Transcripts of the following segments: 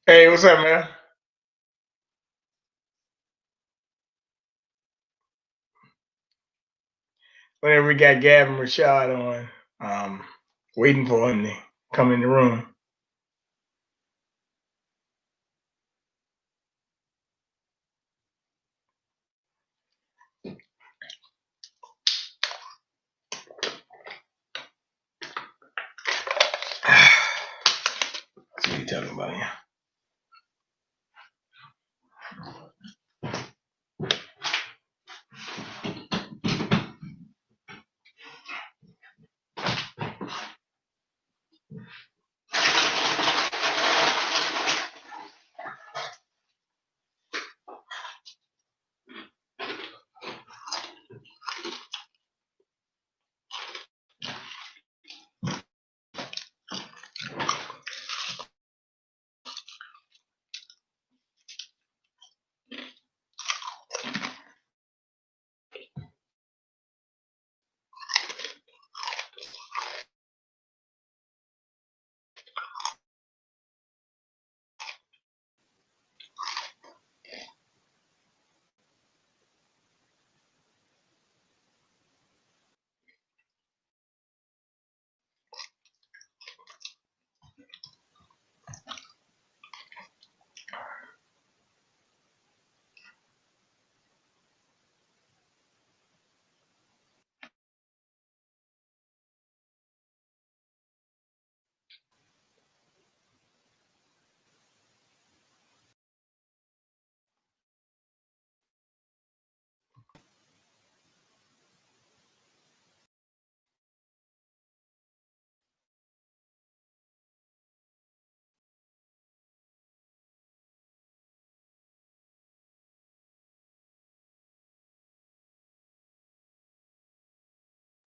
Hey, what's up, man? Whenever we got Gavin Rashad on, waiting for him to come in the room. That's what you talking about, yeah.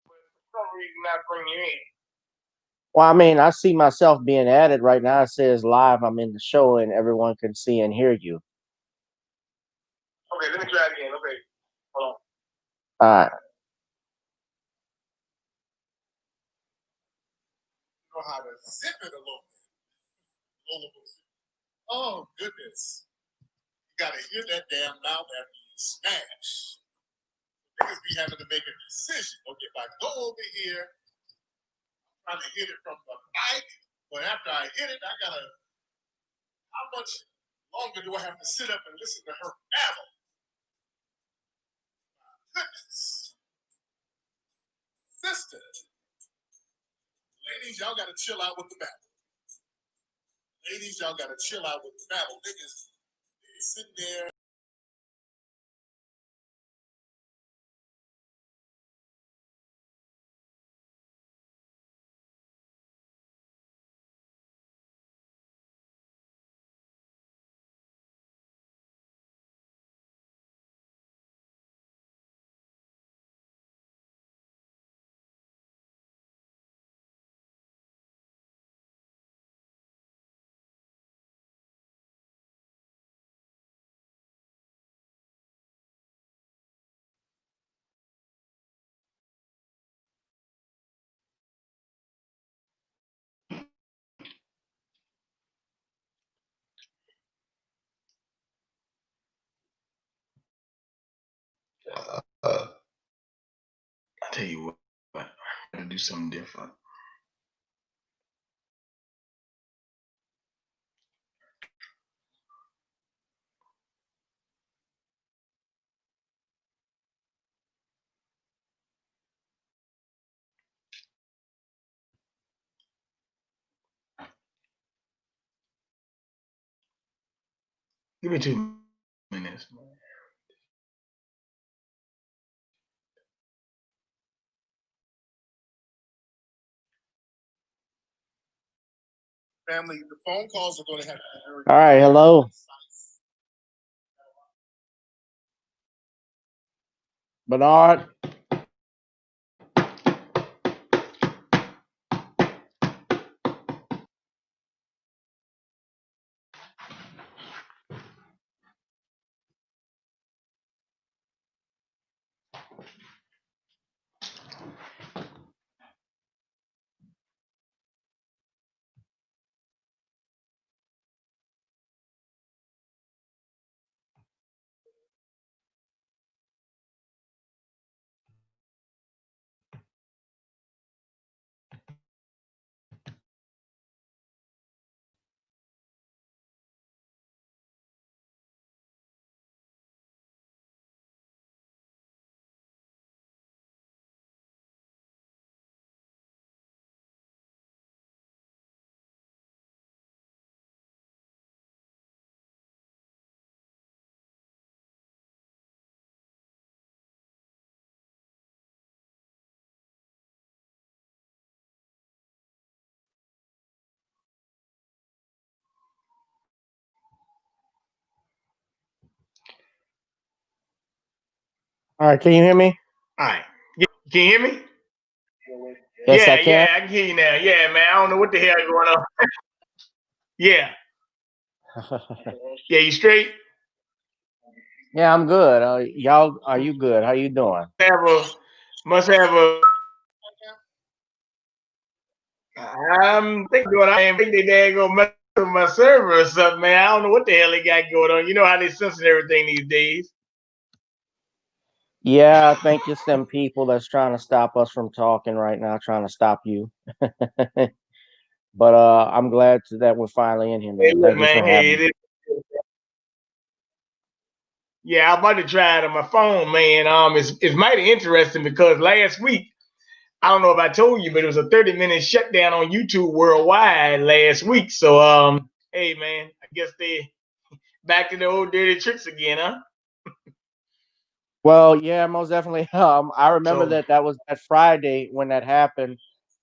For some reason, not bring you in. Well, I mean, I see myself being added right now. It says live. I'm in the show, and everyone can see and hear you. Okay, let me try it again. Okay, hold on. All right. You know how to zip it a little bit. Oh, goodness. You got to hear that damn mouth after you smash. Niggas be having to make a decision. Okay, if I go over here, I'm trying to hit it from the mic, but after I hit it, I got to, how much longer do I have to sit up and listen to her babble? Goodness. Sister. Ladies, y'all got to chill out with the babble. Ladies, y'all got to chill out with the babble. Niggas sitting there. I'll tell you what, I'm going to do something different. Give me 2 minutes. Family, the phone calls are going to have to be very All right. Hello, Bernard. All right, can you hear me? All right. Can you hear me? Yes, I Yeah, can. yeah, I can hear you now. Yeah, man. I don't know what the hell is going on. Yeah. Yeah, you straight? Yeah, I'm good. Y'all, are you good? How you doing? Must have a I'm thinking what I am think they gonna mess with my server or something, man. I don't know what the hell they got going on. You know how they censor everything these days. Yeah, I think it's them people that's trying to stop us from talking right now, trying to stop you. But I'm glad that we're finally in here, Hey, man. look, Thank you man. for Hey, having it me. is. Yeah, I'm about to try it on my phone, man. It's mighty interesting because last week I don't know if I told you, but it was a 30-minute shutdown on YouTube worldwide last week. So hey man, I guess they back to the old dirty tricks again, huh? Well, yeah, most definitely. I remember So that was that Friday when that happened.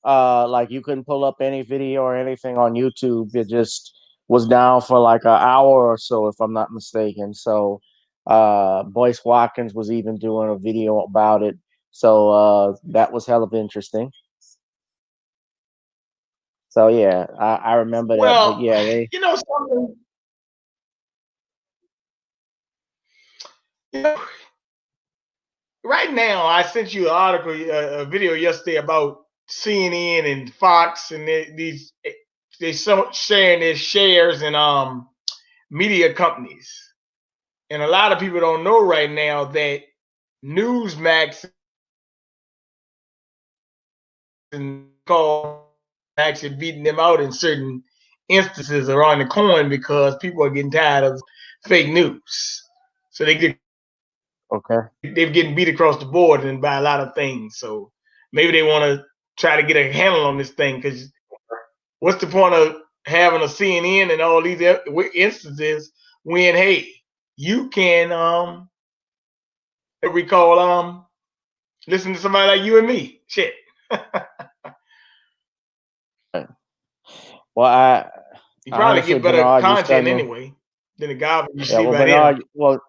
Like you couldn't pull up any video or anything on YouTube. It just was down for like an hour or so, if I'm not mistaken. So, Boyce Watkins was even doing a video about it. So, that was hell of interesting. So yeah, I remember that. But well, yeah, they you know something, you know, right now I sent you an article, a video yesterday about CNN and Fox and they so sharing their shares in media companies. And a lot of people don't know right now that Newsmax and call actually beating them out in certain instances around the coin because people are getting tired of fake news. So okay. they're getting beat across the board and by a lot of things. So maybe they want to try to get a handle on this thing because what's the point of having a CNN and all these instances when hey you can recall listen to somebody like you and me shit. Well, You I probably honestly, get better Bernard, you content send me. anyway than the Gavin you Yeah, see well, right here. Bernard. Well,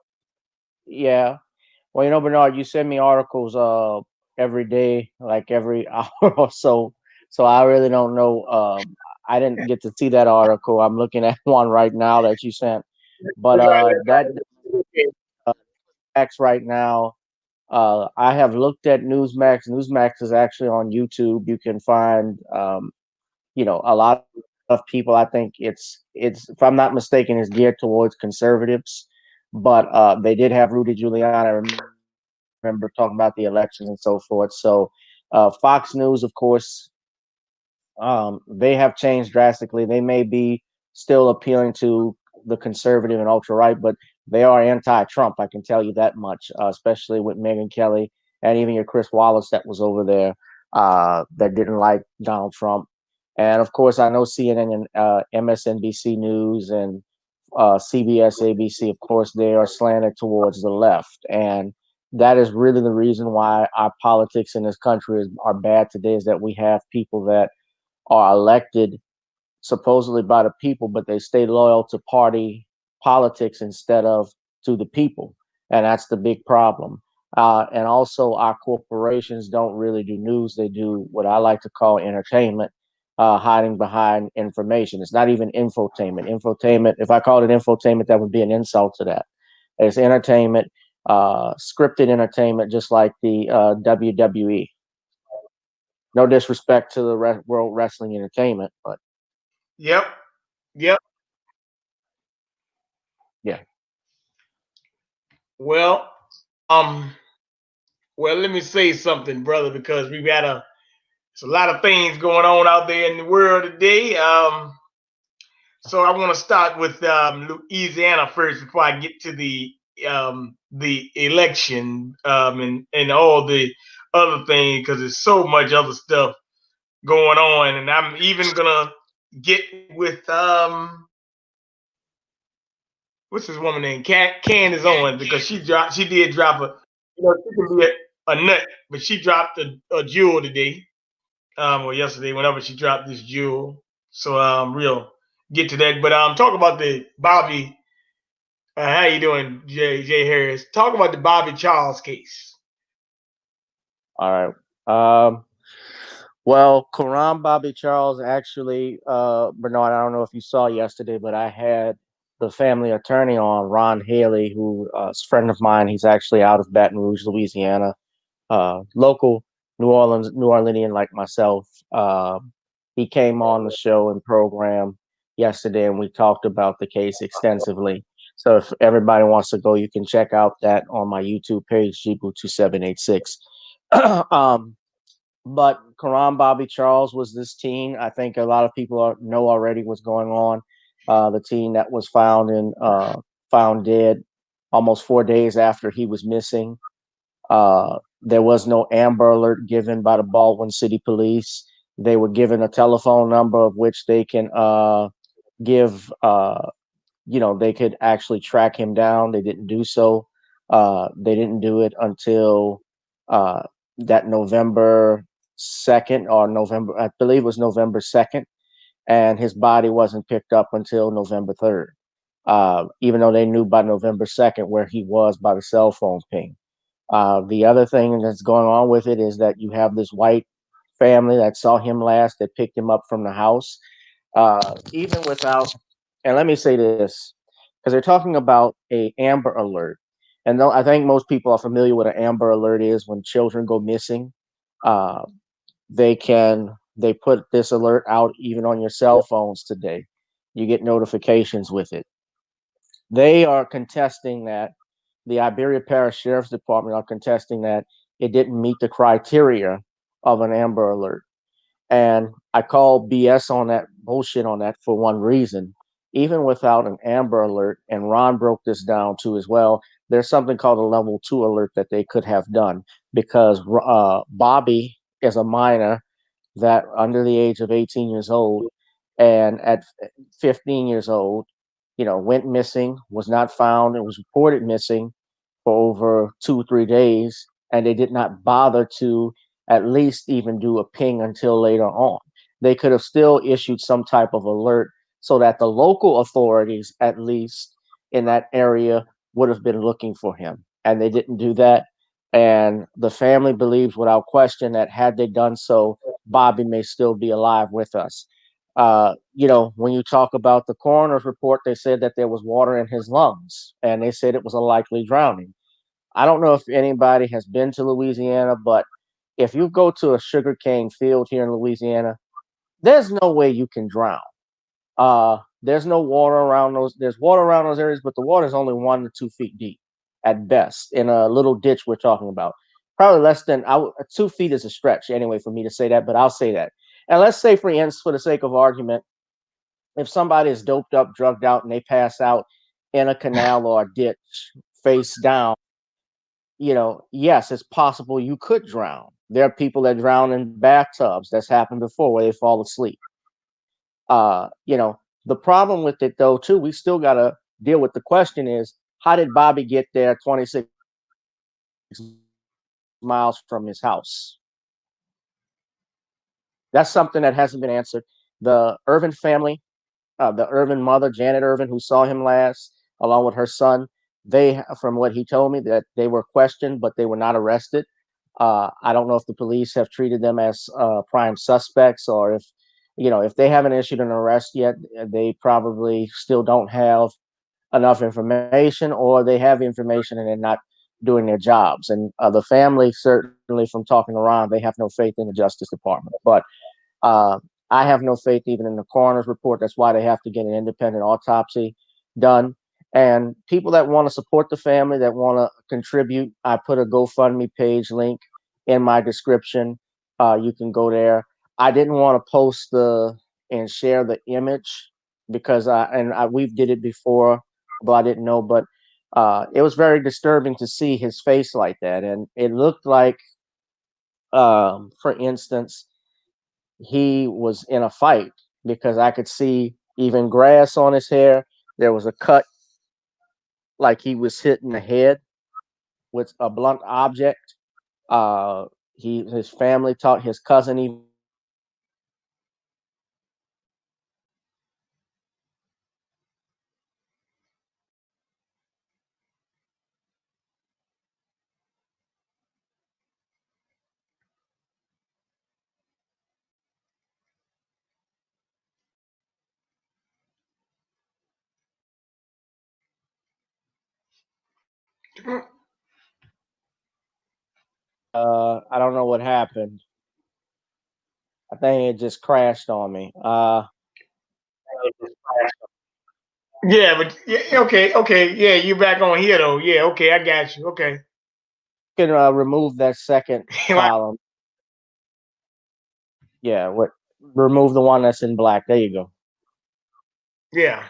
yeah. Well, Bernard, you send me articles every day, like every hour or so. So I really don't know. I didn't get to see that article. I'm looking at one right now that you sent. But that uh, X right now, I have looked at Newsmax. Newsmax is actually on YouTube. You can find a lot of people. I think it's if I'm not mistaken, is geared towards conservatives. But they did have Rudy Giuliani. I remember talking about the elections and so forth. So, Fox News, of course, they have changed drastically. They may be still appealing to the conservative and ultra right, but they are anti-Trump. I can tell you that much, especially with Megyn Kelly and even your Chris Wallace that was over there that didn't like Donald Trump. And of course, I know CNN and MSNBC News and CBS, ABC, of course, they are slanted towards the left. And that is really the reason why our politics in this country are bad today, is that we have people that are elected supposedly by the people, but they stay loyal to party politics instead of to the people. And that's the big problem. And also, our corporations don't really do news. They do what I like to call entertainment, hiding behind information. It's not even infotainment. Infotainment, if I called it infotainment, that would be an insult to that. It's entertainment, scripted entertainment, just like the WWE. No disrespect to the World Wrestling Entertainment, but Yep, yep. yeah. Well, um, well, let me say something, brother, because we've got it's a lot of things going on out there in the world today. So I want to start with Louisiana first before I get to the election and all the other things because there's so much other stuff going on, and I'm even gonna get with what's this woman named Candace Owens because she did drop she can be a nut, but she dropped a jewel today or yesterday whenever she dropped this jewel. So real get to that, but talk about the Bobby. How you doing, Jay Harris? Talk about the Bobby Charles case. All right. Well, Karam Bobby Charles actually, Bernard, I don't know if you saw yesterday, but I had the family attorney on, Ron Haley, who is a friend of mine. He's actually out of Baton Rouge, Louisiana, local New Orleanian like myself. He came on the show and program yesterday, and we talked about the case extensively. So if everybody wants to go, you can check out that on my YouTube page, Jibu2786. um, but Karan Bobby Charles was this teen. I think a lot of people know already what's going on. The teen that was found dead almost 4 days after he was missing. There was no Amber Alert given by the Baldwin City Police. They were given a telephone number of which they can give. They could actually track him down. They didn't do so. They didn't do it until uh, that November 2nd, or November, I believe it was November 2nd, and his body wasn't picked up until November 3rd. Even though they knew by November 2nd where he was by the cell phone ping. The other thing that's going on with it is that you have this white family that saw him last, that picked him up from the house, even without. And let me say this, because they're talking about a Amber Alert, and though I think most people are familiar with an Amber Alert is when children go missing. Uh, they put this alert out even on your cell phones today. You get notifications with it. They are contesting that the Iberia Parish Sheriff's Department are contesting that it didn't meet the criteria of an Amber Alert. And I call BS on that, bullshit on that, for one reason. Even without an Amber Alert, and Ron broke this down too as well, there's something called a level 2 alert that they could have done, because Bobby is a minor that under the age of 18 years old, and at 15 years old, went missing, was not found, and was reported missing for over 2 3 days, and they did not bother to at least even do a ping until later on. They could have still issued some type of alert so that the local authorities, at least in that area, would have been looking for him, and they didn't do that. And the family believes without question that had they done so, Bobby may still be alive with us. When you talk about the coroner's report, they said that there was water in his lungs, and they said it was a likely drowning. I don't know if anybody has been to Louisiana, but if you go to a sugarcane field here in Louisiana, there's no way you can drown. There's no water around those. There's water around those areas, but the water is only 1 to 2 feet deep at best in a little ditch we're talking about. Probably less than 2 feet is a stretch anyway for me to say that, but I'll say that. And let's say, for instance, for the sake of argument, if somebody is doped up, drugged out, and they pass out in a canal or a ditch face down, yes, it's possible you could drown. There are people that drown in bathtubs. That's happened before where they fall asleep. The problem with it though, too, we still gotta deal with the question is, how did Bobby get there 26 miles from his house? That's something that hasn't been answered. The Irvin family, the Irvin mother, Janet Irvin, who saw him last, along with her son, from what he told me, that they were questioned, but they were not arrested. I don't know if the police have treated them as prime suspects, or if they haven't issued an arrest yet, they probably still don't have enough information, or they have information and they're not doing their jobs. And the family, certainly from talking around, they have no faith in the Justice Department. But uh, I have no faith even in the coroner's report. That's why they have to get an independent autopsy done. And people that want to support the family, that want to contribute, I put a GoFundMe page link in my description. You can go there. I didn't want to post and share the image because we did it before, but I didn't know. But it was very disturbing to see his face like that, and it looked like, for instance, he was in a fight, because I could see even grass on his hair. There was a cut like he was hit in the head with a blunt object. Uh, his family taught his cousin even I don't know what happened. I think it just crashed on me. Yeah, but yeah, okay, yeah, you back on here though. Yeah, okay, I got you. Okay. You can remove that second column. Yeah, what? Remove the one that's in black. There you go. Yeah.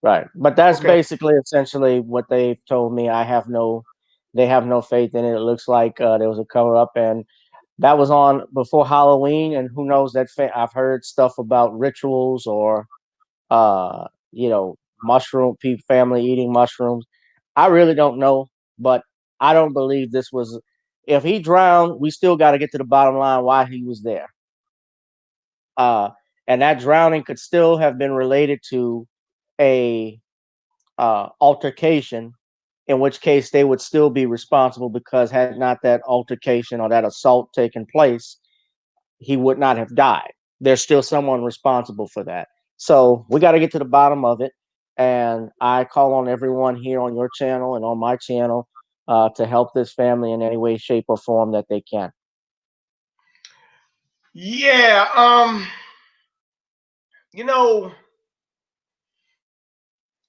Right, but that's Okay. basically essentially what they've told me. They have no faith in it. It looks like there was a cover up, and that was on before Halloween. And who knows that I've heard stuff about rituals or you know, family eating mushrooms. I really don't know, but I don't believe this was. If he drowned, we still got to get to the bottom line why he was there. Uh, and that drowning could still have been related to a altercation, in which case they would still be responsible because had not that altercation or that assault taken place, he would not have died. There's still someone responsible for that. So we got to get to the bottom of it. And I call on everyone here on your channel and on my channel to help this family in any way, shape, or form that they can. Yeah, you know,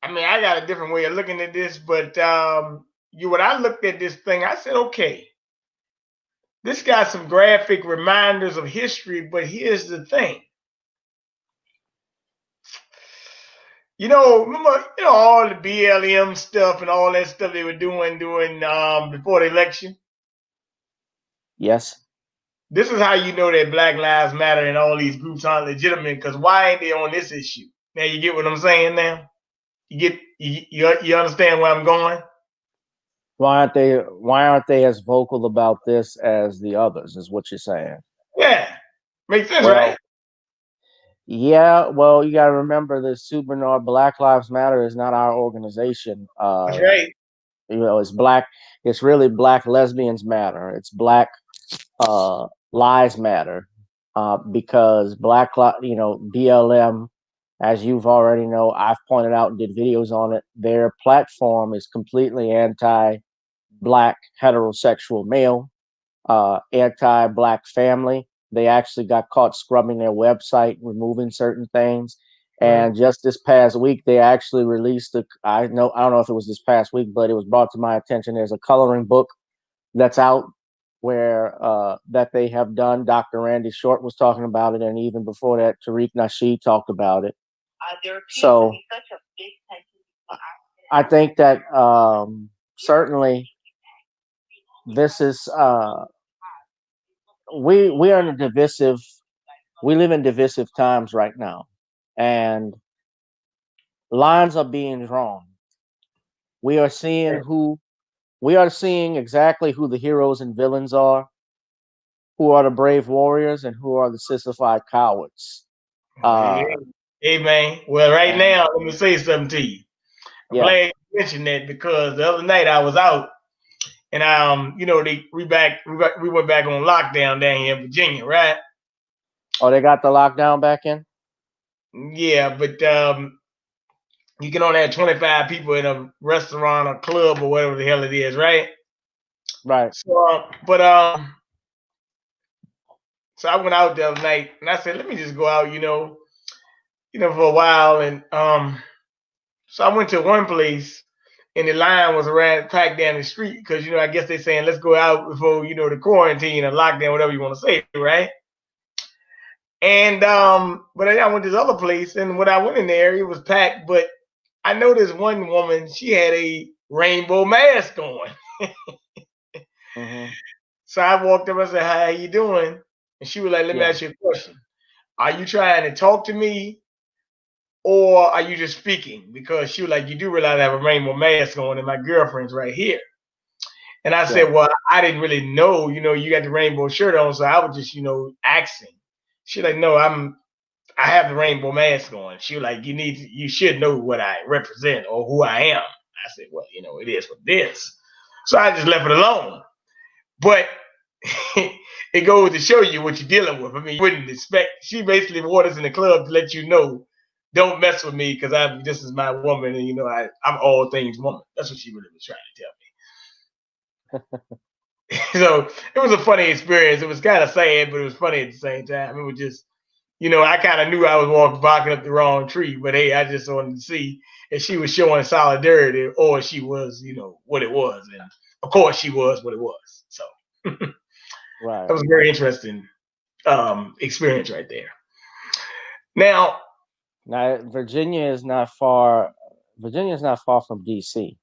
I mean, I got a different way of looking at this, but when I looked at this thing, I said, okay, this got some graphic reminders of history, but here's the thing. Remember, all the BLM stuff and all that stuff they were doing before the election. Yes. This is how you know that Black Lives Matter and all these groups aren't legitimate. Because why ain't they on this issue? Now you get what I'm saying. Now you understand where I'm going. Why aren't they as vocal about this as the others? Is what you're saying? Yeah, makes sense, Well, right? yeah. Well, you got to remember this Super Black Lives Matter is not our organization. That's right. It's black. It's really Black Lesbians Matter. It's Black Lives Matter because BLM, as you've already know, I've pointed out and did videos on it. Their platform is completely anti-Black heterosexual male, anti-Black family. They actually got caught scrubbing their website, removing certain things. And just this past week, they actually released I don't know if it was this past week, but it was brought to my attention. There's a coloring book that's out where that they have done. Dr. Randy Short was talking about it, and even before that, Tariq Nasheed talked about it. So I think that certainly this is we are in a divisive. We live in divisive times right now, and lines are being drawn. We are seeing exactly who the heroes and villains are, who are the brave warriors, and who are the sissified cowards. Hey man. Well, right now, let me say something to you. I'm glad you mentioned that because the other night I was out and we went back on lockdown down here in Virginia, right? Oh, they got the lockdown back in? Yeah, but you can only have 25 people in a restaurant or club or whatever the hell it is, right? Right. So, so I went out the other night and I said, let me just go out, for a while. And so I went to one place and the line was around packed down the street because, I guess they're saying, let's go out before, the quarantine or lockdown, whatever you want to say, right? And but I went to this other place, and when I went in there, it was packed. But I noticed one woman; she had a rainbow mask on. So I walked up and said, "How you doing?" And she was like, "Let me ask you a question. Are you trying to talk to me, or are you just speaking?" Because she was like, "You do realize I have a rainbow mask on, and my girlfriend's right here." And I said, "Well, I didn't really know. You got the rainbow shirt on, so I was just, asking." She like, "No, I have the rainbow mask on." She was like, you should know what I represent or who I am." I said, "Well, it is what it is." So I just left it alone. But it goes to show you what you're dealing with. I mean, you wouldn't expect. She basically wore us in the club to let you know don't mess with me because this is my woman, and I'm all things woman. That's what she really was trying to tell me. So it was a funny experience. It was kind of sad, but it was funny at the same time. It was just, I kind of knew I was barking up the wrong tree, but hey, I just wanted to see if she was showing solidarity or she was, what it was. And of course she was what it was. So Right. that was a very interesting experience right there. Now, Virginia is not far. Virginia is not far from DC.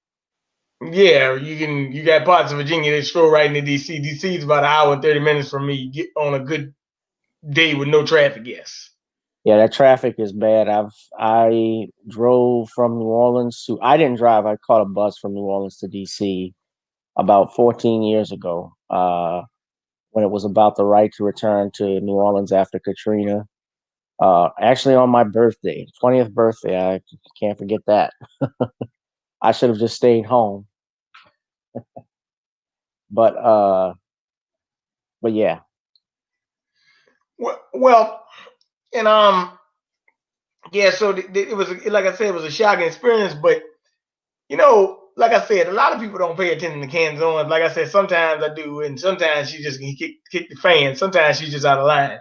Yeah, you got parts of Virginia that stroll right into DC. DC is about an hour and 30 minutes from me. Get on a good day with no traffic, yes. Yeah, that traffic is bad. I drove from New Orleans to. I didn't drive. I caught a bus from New Orleans to DC about 14 years ago. When it was about the right to return to New Orleans after Katrina. Actually, on my birthday, 20th birthday, I can't forget that. I should have just stayed home. But yeah. Well, and yeah. So it was, like I said, it was a shocking experience. But like I said, a lot of people don't pay attention to Canzone. Like I said, sometimes I do, and sometimes she just can kick the fan. Sometimes she's just out of line.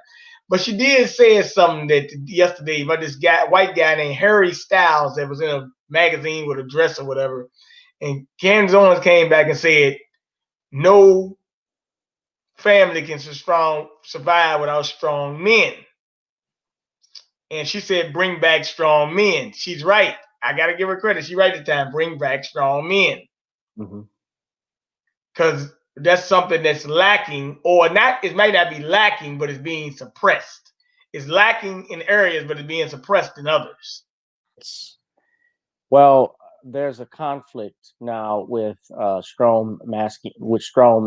But she did say something that yesterday about this white guy named Harry Styles that was in a magazine with a dress or whatever. And Canzone came back and said, no family can survive without strong men. And she said, bring back strong men. She's right. I got to give her credit. She's right this time. Bring back strong men. Because that's something that's lacking, or not, it might not be lacking, but it's being suppressed. It's lacking in areas, but it's being suppressed in others. Well, there's a conflict now with strong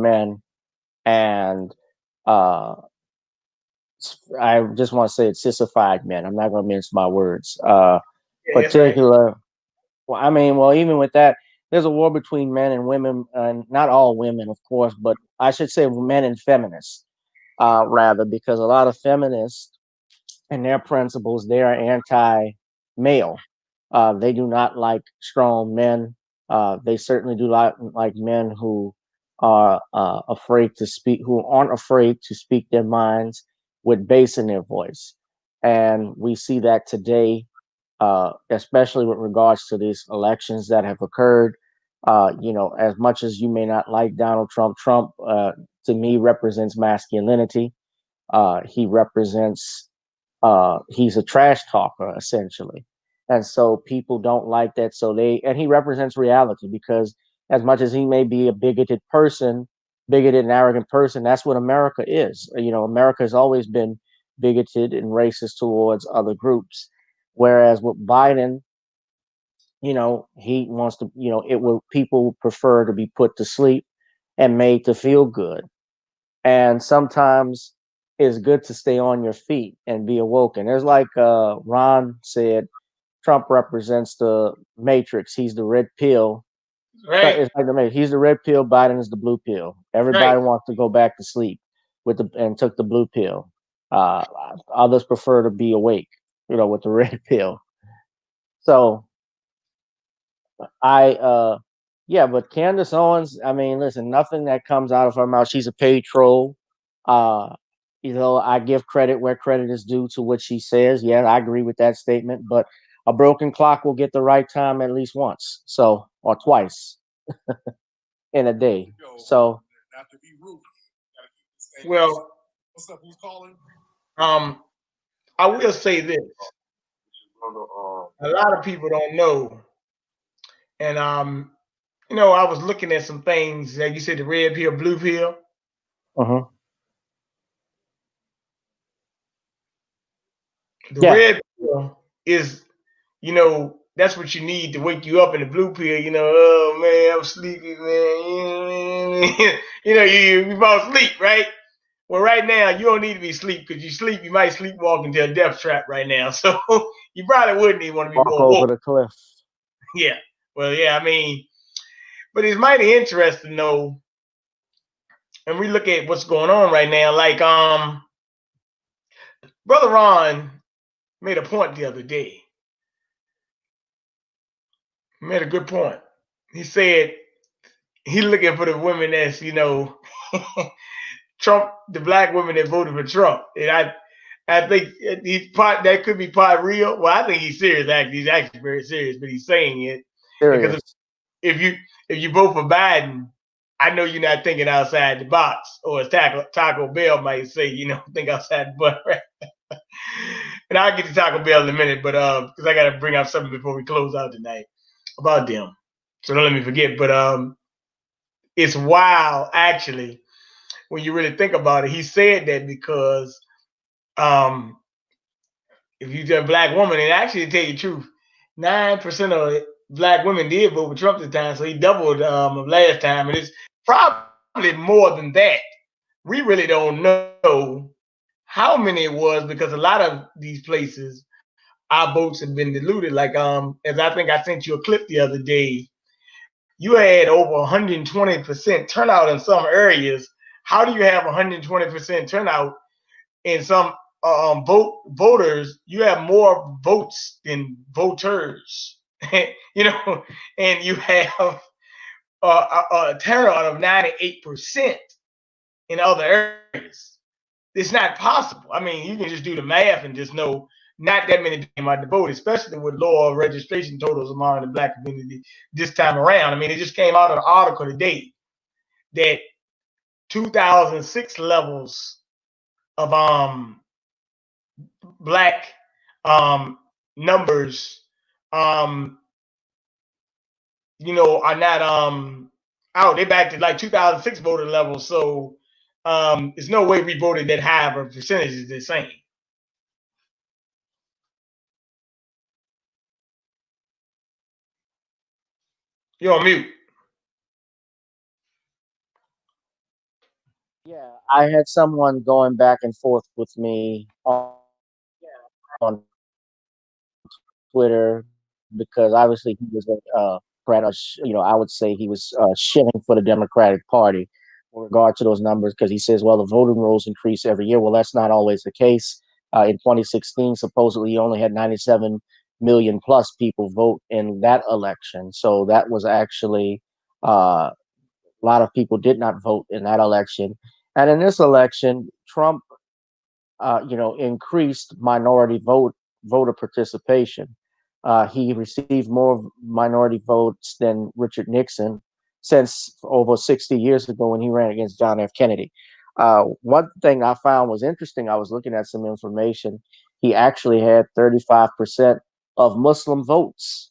men, and I just want to say it's sissified men. I'm not going to mince my words. Particular. Right. Well, I mean, even with that, there's a war between men and women, and not all women, of course, but I should say men and feminists, rather, because a lot of feminists and their principles, they are anti-male. They do not like strong men. They certainly do not like men who are afraid to speak, who aren't afraid to speak their minds with bass in their voice. And we see that today, especially with regards to these elections that have occurred. As much as you may not like Donald Trump, to me represents masculinity. He represents he's a trash talker essentially, and so people don't like that. And he represents reality, because as much as he may be a bigoted and arrogant person, that's what America is. America has always been bigoted and racist towards other groups, whereas with Biden, he wants to, people prefer to be put to sleep and made to feel good. And sometimes it's good to stay on your feet and be awoken. There's like Ron said, Trump represents the Matrix. He's the red pill. Right. It's like the Matrix. He's the red pill. Biden is the blue pill. Everybody wants to go back to sleep and took the blue pill. Others prefer to be awake, with the red pill. So but Candace Owens, I mean, listen, nothing that comes out of her mouth. She's a paid troll. I give credit where credit is due to what she says. Yeah, I agree with that statement. But a broken clock will get the right time at least once, or twice in a day. So, not to be rude. Well, what's up? Who's calling? I will say this. A lot of people don't know, and I was looking at some things, like you said, the red pill, blue pill. The red pill is, that's what you need to wake you up. In the blue pill, oh man, I'm sleepy, man. You fall asleep, right? Well, right now you don't need to be asleep, because you might sleepwalk into a death trap right now. So you probably wouldn't even want to be walk more over woke. the cliff. Yeah. Well, yeah, I mean, but it's mighty interesting though. And we look at what's going on right now. Like, Brother Ron made a point the other day. made a good point. He said he's looking for the women that's Trump, the black women that voted for Trump, and I think he's part that could be part real. Well, I think he's serious. Actually, he's actually very serious, but he's saying it because Serious. if you if you vote for Biden, I know you're not thinking outside the box, or as Taco Bell might say, think outside the box. Right? And I'll get to Taco Bell in a minute, but because I got to bring out something before we close out tonight about them. So don't let me forget. But it's wild, actually, when you really think about it. He said that because um, if you're a black woman, and actually to tell you the truth, 9% of black women did vote for Trump this time, so he doubled last time, and it's probably more than that. We really don't know how many it was because a lot of these places, our votes have been diluted. Like as I think I sent you a clip the other day, you had over 120% turnout in some areas. How do you have 120% turnout in some voters? You have more votes than voters, and you have a turnout of 98% in other areas. It's not possible. I mean, you can just do the math and just know not that many came out to vote, especially with lower registration totals among the black community this time around. I mean, it just came out of an article today that 2006 levels of black um numbers um are not out. They back to like 2006 voter levels. So there's no way we voted that high of a percentage is the same. You're on mute. Yeah, I had someone going back and forth with me on Twitter because obviously he was a I would say he was shilling for the Democratic Party with regard to those numbers because he says, well, the voting rolls increase every year. Well, that's not always the case. In 2016, supposedly he only had 97 million plus people vote in that election. So that was actually a lot of people did not vote in that election. And in this election, Trump increased minority voter participation. He received more minority votes than Richard Nixon since over 60 years ago when he ran against John F. Kennedy. One thing I found was interesting. I was looking at some information. He actually had 35% of Muslim votes,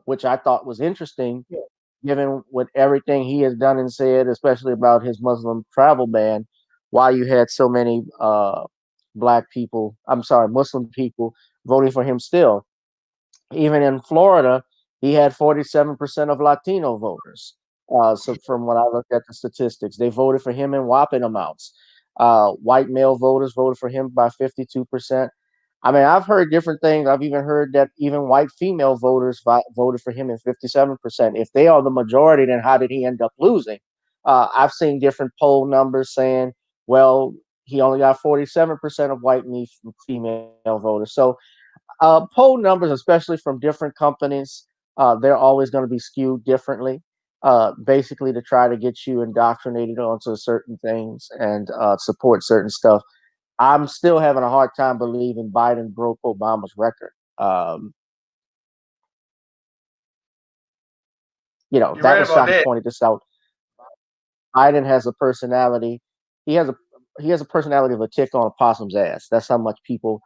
which I thought was interesting given with everything he has done and said, especially about his Muslim travel ban, why you had so many Muslim people voting for him still. Even in Florida, he had 47% of Latino voters. So from what I looked at the statistics, they voted for him in whopping amounts. White male voters voted for him by 52%. I mean, I've heard different things. I've even heard that even white female voters voted for him in 57%. If they are the majority, then how did he end up losing? I've seen different poll numbers saying, well, he only got 47% of white and female voters. So poll numbers, especially from different companies, they're always going to be skewed differently, basically to try to get you indoctrinated onto certain things and support certain stuff. I'm still having a hard time believing Biden broke Obama's record. You're That right was about shocking. that. Pointed this out. Biden has a personality. He has a he has a personality of a tick on a possum's ass. That's how much people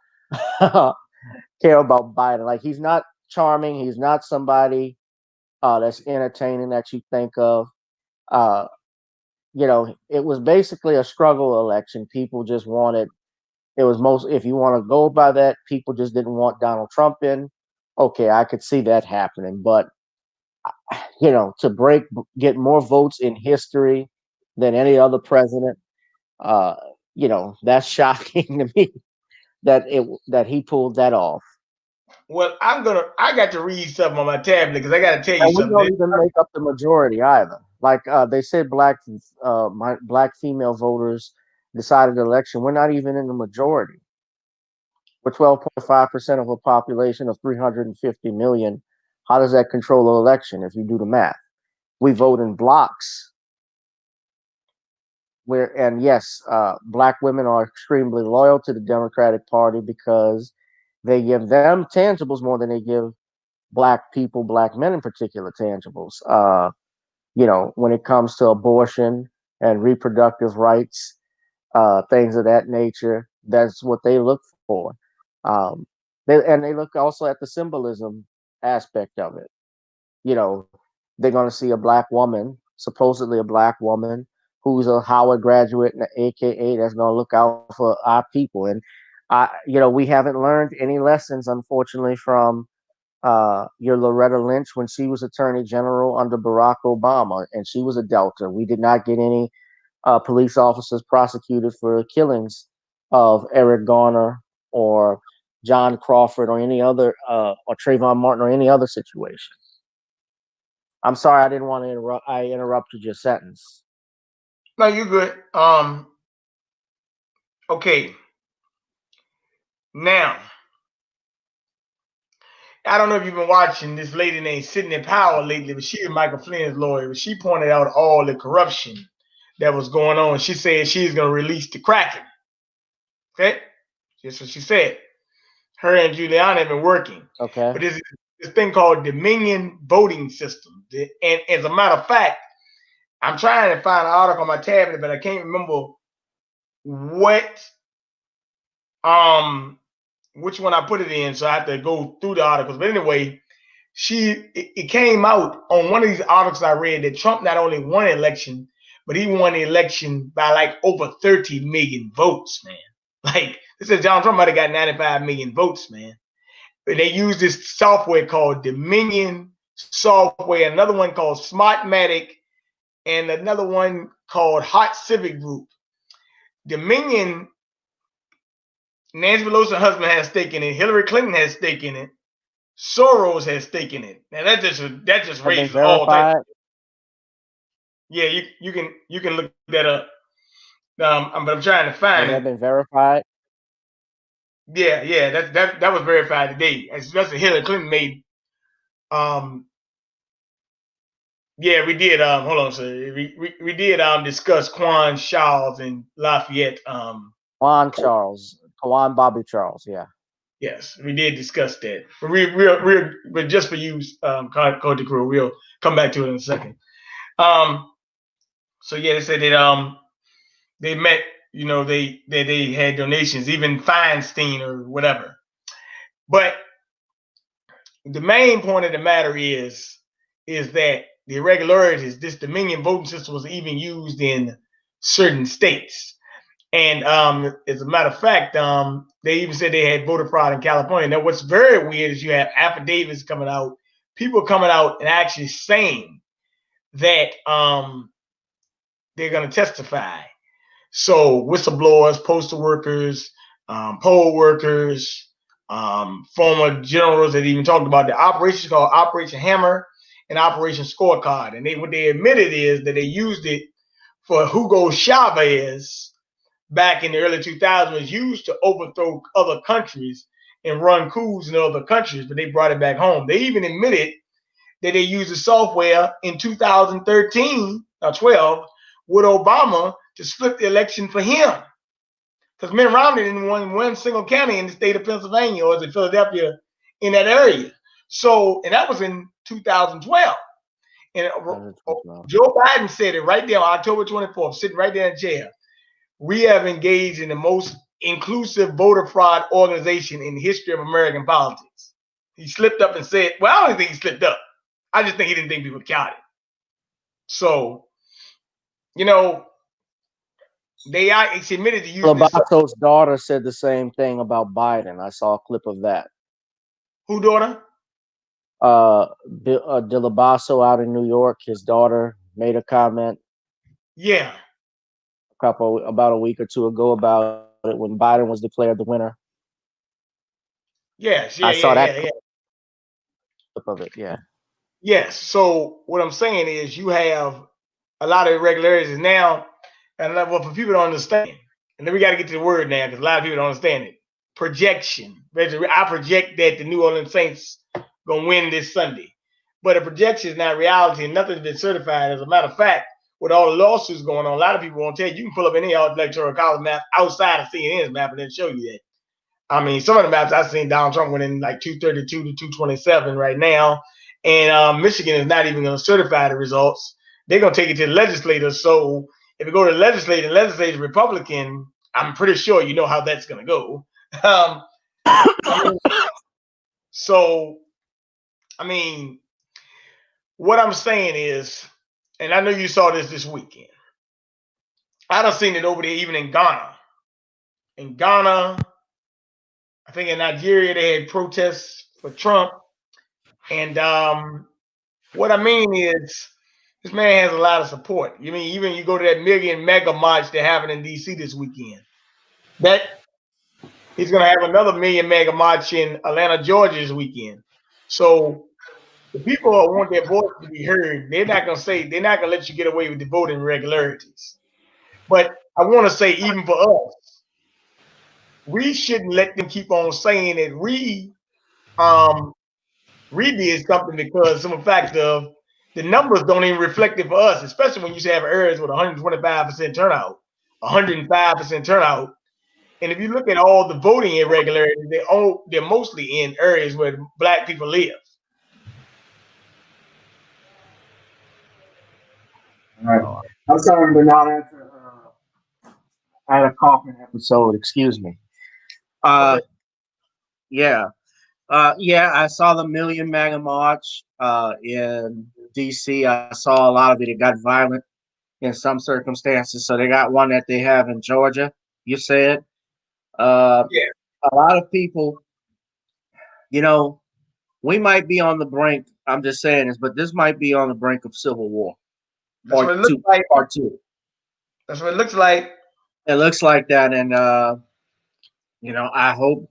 care about Biden. Like he's not charming. He's not somebody that's entertaining that you think of. Uh, it was basically a struggle election. People just wanted. It was most. If you want to go by that, people just didn't want Donald Trump in. Okay, I could see that happening, but to get more votes in history than any other president, uh, that's shocking to me that he pulled that off. Well, I got to read something on my tablet because I got to tell you And we something. don't even make up the majority either. Like they said, black female voters decided the election. We're not even in the majority. We're 12.5% of a population of 350 million. How does that control the election if you do the math? We vote in blocks. And yes, black women are extremely loyal to the Democratic Party because they give them tangibles more than they give black people, black men in particular, tangibles. When it comes to abortion and reproductive rights, things of that nature, that's what they look for. Um, they look also at the symbolism aspect of it. You know, they're going to see a black woman, supposedly a black woman, who's a Howard graduate, and AKA that's going to look out for our people. And we haven't learned any lessons, unfortunately, from your Loretta Lynch when she was Attorney General under Barack Obama, and she was a Delta. We did not get any police officers prosecuted for killings of Eric Garner or John Crawford or any other, or Trayvon Martin or any other situation. I'm sorry, I didn't want to interrupt. I interrupted your sentence. No, you're good. Okay. Now, I don't know if you've been watching this lady named Sidney Powell lately, but she is Michael Flynn's lawyer. She pointed out all the corruption that was going on. She said she's going to release the Kraken. Okay? That's what she said. Her and Giuliani have been working. Okay. But there's this thing called Dominion voting system. And as a matter of fact, I'm trying to find an article on my tablet, but I can't remember which one I put it in, so I have to go through the articles. But anyway, it came out on one of these articles I read that Trump not only won an election, but he won the election by like over 30 million votes, man. Like, this is Donald Trump might have got 95 million votes, man. But they use this software called Dominion software, another one called Smartmatic, and another one called Hot Civic Group. Dominion, Nancy Pelosi's husband has stake in it. Hillary Clinton has stake in it. Soros has stake in it. Now that just raises all types. Yeah, you can look that up. But I'm trying to find it. Has that been verified? Yeah, that was verified today. That's what Hillary Clinton made. Yeah, we did. Hold on, sir. We did discuss Quan Charles and Lafayette. Juan Bobby Charles. Yeah. Yes, we did discuss that. But just for you, Code Crew, we'll come back to it in a second. So yeah, they said that they met. They had donations, even Feinstein or whatever. But the main point of the matter is that the irregularities, this Dominion voting system was even used in certain states. And as a matter of fact, they even said they had voter fraud in California. Now, what's very weird is you have affidavits coming out, people coming out and actually saying that they're going to testify. So whistleblowers, postal workers, poll workers, former generals that even talked about the operations called Operation Hammer and Operation Scorecard. And what they admitted is that they used it for Hugo Chavez back in the early 2000s, was used to overthrow other countries and run coups in other countries, but they brought it back home. They even admitted that they used the software in 2013 or 12 with Obama to split the election for him. Because Mitt Romney didn't win one single county in the state of Pennsylvania or in Philadelphia in that area. So, and that was in 2012. And Joe Biden said it right there on October 24th, sitting right there in jail. We have engaged in the most inclusive voter fraud organization in the history of American politics. He slipped up and said, well, I don't think he slipped up. I just think he didn't think people counted. So, they admitted to use Lobato's daughter said the same thing about Biden. I saw a clip of that. Who daughter? DeLabasso out in New York. His daughter made a comment. Yeah. About a week or two ago about it when Biden was declared the winner. Yes. I saw that clip of it. Yeah. Yes. So what I'm saying is you have a lot of irregularities now, and for people to understand, and then we got to get to the word now because a lot of people don't understand it. Projection. I project that the New Orleans Saints gonna win this Sunday. but a projection is not reality, and nothing's been certified. As a matter of fact, with all the lawsuits going on, a lot of people won't tell you. You can pull up any electoral college map outside of CNN's map and then show you that. I mean, some of the maps I've seen, Donald Trump winning like 232 to 227 right now, and Michigan is not even going to certify the results. They're going to take it to the legislators. So if you go to the legislator Republican, I'm pretty sure you know how that's going to go. Um, I mean, so I mean, what I'm saying is, and I know you saw this weekend. I done seen it over there, even in Ghana. In Ghana, I think in Nigeria they had protests for Trump, and what I mean is, this man has a lot of support. You mean even you go to that million mega march they're having in DC this weekend, that he's going to have another million mega march in Atlanta, Georgia this weekend. So the people who want their voice to be heard, they're not going to let you get away with the voting irregularities. But I want to say, even for us, we shouldn't let them keep on saying that um we did something, because some fact of the numbers don't even reflect it for us, especially when you have areas with 125% turnout, 105% turnout. And if you look at all the voting irregularities, they're mostly in areas where Black people live. All right. I'm sorry, but not after I had a coughing episode. Excuse me. Uh, Okay. yeah. Yeah, I saw the Million Mega March in DC. I saw a lot of it. It got violent in some circumstances. So they got one that they have in Georgia, you said. Uh, Yeah, a lot of people, you know, we might be on the brink. I'm just saying this, but this might be on the brink of civil war that's what or it looks two, like. part two. That's what it looks like. It looks like that, and I hope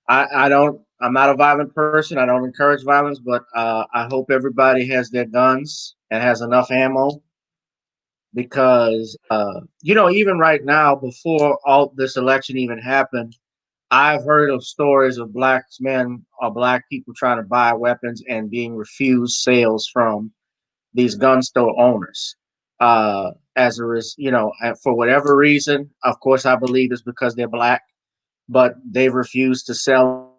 I don't. I'm not a violent person. I don't encourage violence, but I hope everybody has their guns and has enough ammo because even right now, before all this election even happened, I've heard of stories of black men or black people trying to buy weapons and being refused sales from these gun store owners. For whatever reason, of course, I believe it's because they're black, but they refuse to sell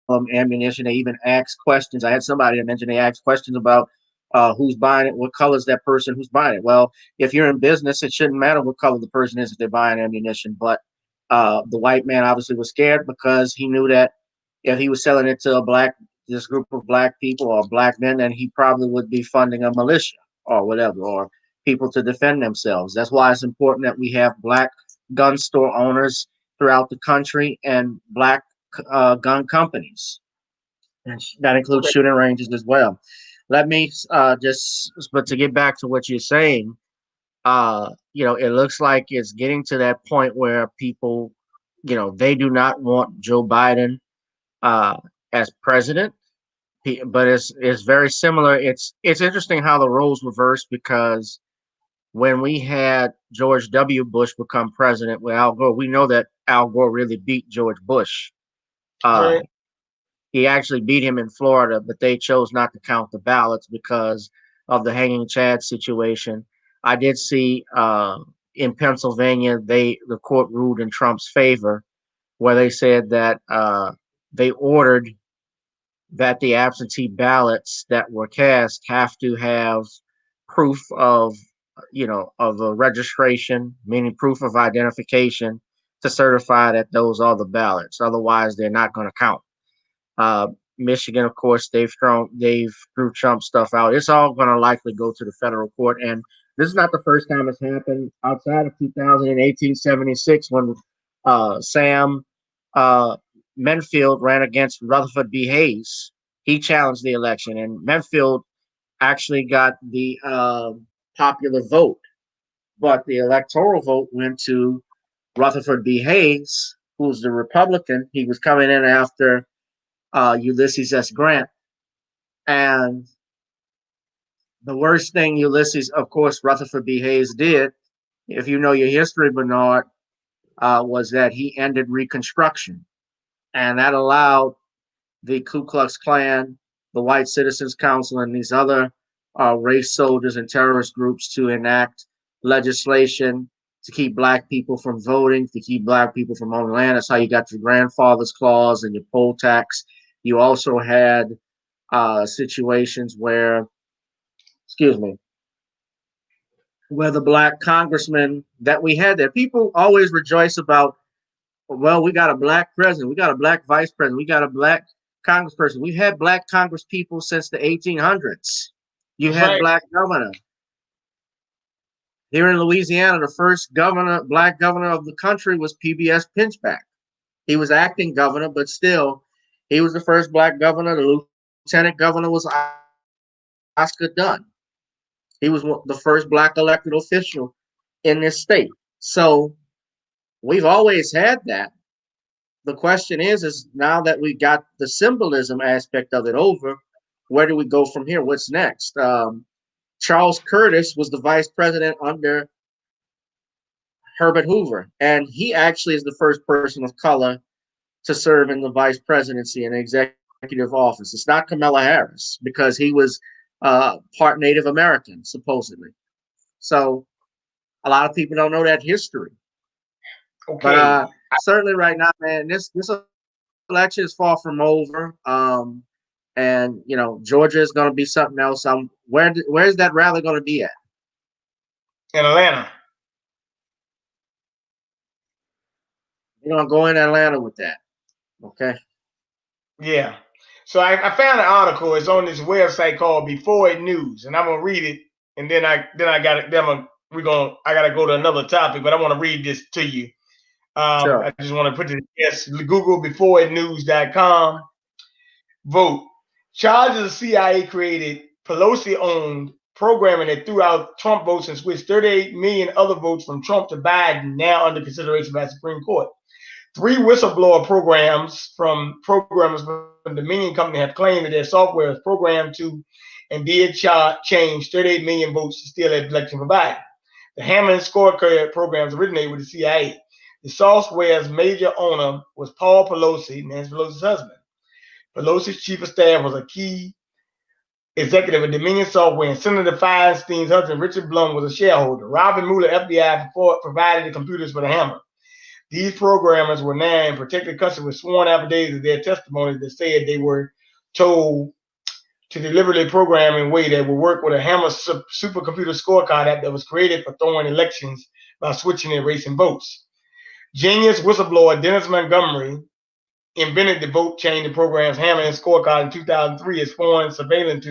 them ammunition. They even ask questions. I had somebody that mentioned they ask questions about who's buying it, what color is that person who's buying it. Well, if you're in business, it shouldn't matter what color the person is if they're buying ammunition. But the white man obviously was scared because he knew that if he was selling it to this group of black people or black men, then he probably would be funding a militia or whatever, or people to defend themselves. That's why it's important that we have black gun store owners throughout the country and black gun companies. And that includes Okay. shooting ranges as well. Let me but to get back to what you're saying, it looks like it's getting to that point where people, they do not want Joe Biden uh, as president. But it's very similar. It's interesting how the roles reversed because when we had George W. Bush become president with Al Gore, we know that Al Gore really beat George Bush. Uh, Right. he actually beat him in Florida, but they chose not to count the ballots because of the hanging Chad situation. I did see in Pennsylvania, the court ruled in Trump's favor, where they said that they ordered that the absentee ballots that were cast have to have proof of a registration, meaning proof of identification to certify that those are the ballots. Otherwise, they're not going to count. Uh, Michigan, of course, they've threw Trump stuff out. It's all going to likely go to the federal court, and this is not the first time it's happened. Outside of 1876, when Sam uh, Menfield ran against Rutherford B. Hayes, he challenged the election, and Menfield actually got the popular vote, but the electoral vote went to Rutherford B. Hayes, who's the Republican. He was coming in after Ulysses S. Grant. And the worst thing Ulysses, of course, Rutherford B. Hayes did, if you know your history, Bernard, was that he ended Reconstruction. And that allowed the Ku Klux Klan the White Citizens Council and these other race soldiers and terrorist groups to enact legislation to keep black people from voting, to keep black people from owning land. That's how you got your grandfather's clause and your poll tax. You also had situations where, excuse me, where the black congressmen that we had there, people always rejoice about, well, we got a black president, we got a black vice president, we got a black congressperson. We've had black congress people since the 1800s. You That's had right. black governor. Here in Louisiana, the first governor, black governor of the country was PBS Pinchback. He was acting governor, but still, he was the first black governor. The lieutenant governor was Oscar Dunn. He was the first black elected official in this state. So we've always had that. The question is now that we got the symbolism aspect of it over, where do we go from here? What's next? Charles Curtis was the vice president under Herbert Hoover, and he actually is the first person of color to serve in the vice presidency and executive office. It's not Kamala Harris because he was part Native American, supposedly. So a lot of people don't know that history. Okay. But certainly right now, man, this election is far from over. And you know, Georgia is going to be something else. Where's that rally going to be at? In Atlanta. We're going to go in Atlanta with that. Okay. Yeah. So I found an article. It's on this website called Before It News, and I'm gonna read it, and then I got it. I gotta go to another topic, but I want to read this to you. Sure. I just want to put it. Yes, Google beforeitnews.com. Vote. Charges the CIA created Pelosi-owned programming that threw out Trump votes and switched 38 million other votes from Trump to Biden, now under consideration by the Supreme Court. 3 whistleblower programs from programmers from the Dominion Company have claimed that their software is programmed to and did change 38 million votes to steal an election for Biden. The Hammond scorecard programs originated with the CIA. The software's major owner was Paul Pelosi, Nancy Pelosi's husband. Pelosi's chief of staff was a key executive of Dominion Software, and Senator Feinstein's husband, Richard Blum, was a shareholder. Robin Mueller, FBI, provided the computers for the Hammer. These programmers were now in protected custody with sworn affidavits of their testimony that said they were told to deliberately program in a way that would work with a Hammer supercomputer scorecard app that was created for throwing elections by switching and erasing votes. Genius whistleblower Dennis Montgomery invented the vote changing program's Hammer and scorecard in 2003 as foreign surveillance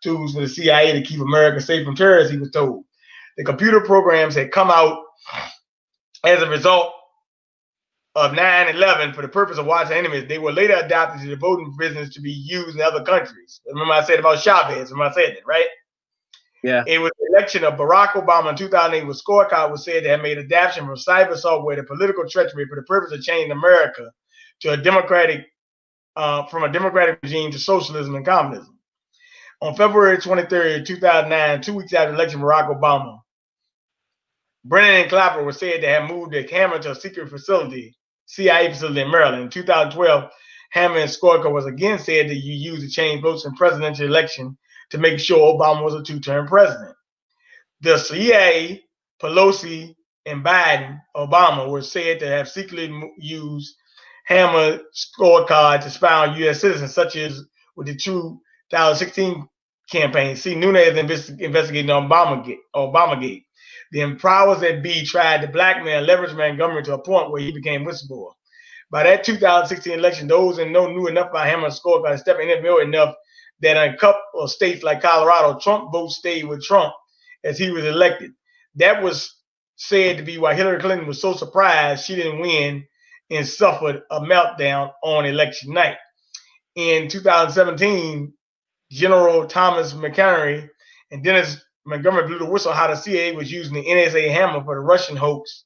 tools for the CIA to keep America safe from terrorists, he was told. The computer programs had come out as a result of 9/11 for the purpose of watching enemies. They were later adopted to the voting business to be used in other countries. Remember I said about Chavez? Remember I said that, right? Yeah. It was the election of Barack Obama in 2008 with scorecard was said to have made adaptation from cyber software to political treachery for the purpose of changing America to a democratic, from a democratic regime to socialism and communism. On February 23rd, 2009, 2 weeks after the election of Barack Obama, Brennan and Clapper were said to have moved the Hammer to a secret facility, CIA facility in Maryland. In 2012, Hammer and scorecard was again said to use to change votes in presidential election to make sure Obama was a 2-term president. The CIA, Pelosi, and Biden, Obama, were said to have secretly used Hammer scorecard to spy on U.S. citizens, such as with the 2016 campaign. See, Nunes investigating Obamagate. The powers that be tried to blackmail and leverage Montgomery to a point where he became whistleblower. By that 2016 election, those in know knew enough about Hammer's scorecard to step in and know enough that in a couple of states like Colorado, Trump votes stayed with Trump as he was elected. That was said to be why Hillary Clinton was so surprised she didn't win and suffered a meltdown on election night. In 2017, General Thomas McHenry and Dennis Montgomery blew the whistle how the CIA was using the NSA Hammer for the Russian hoax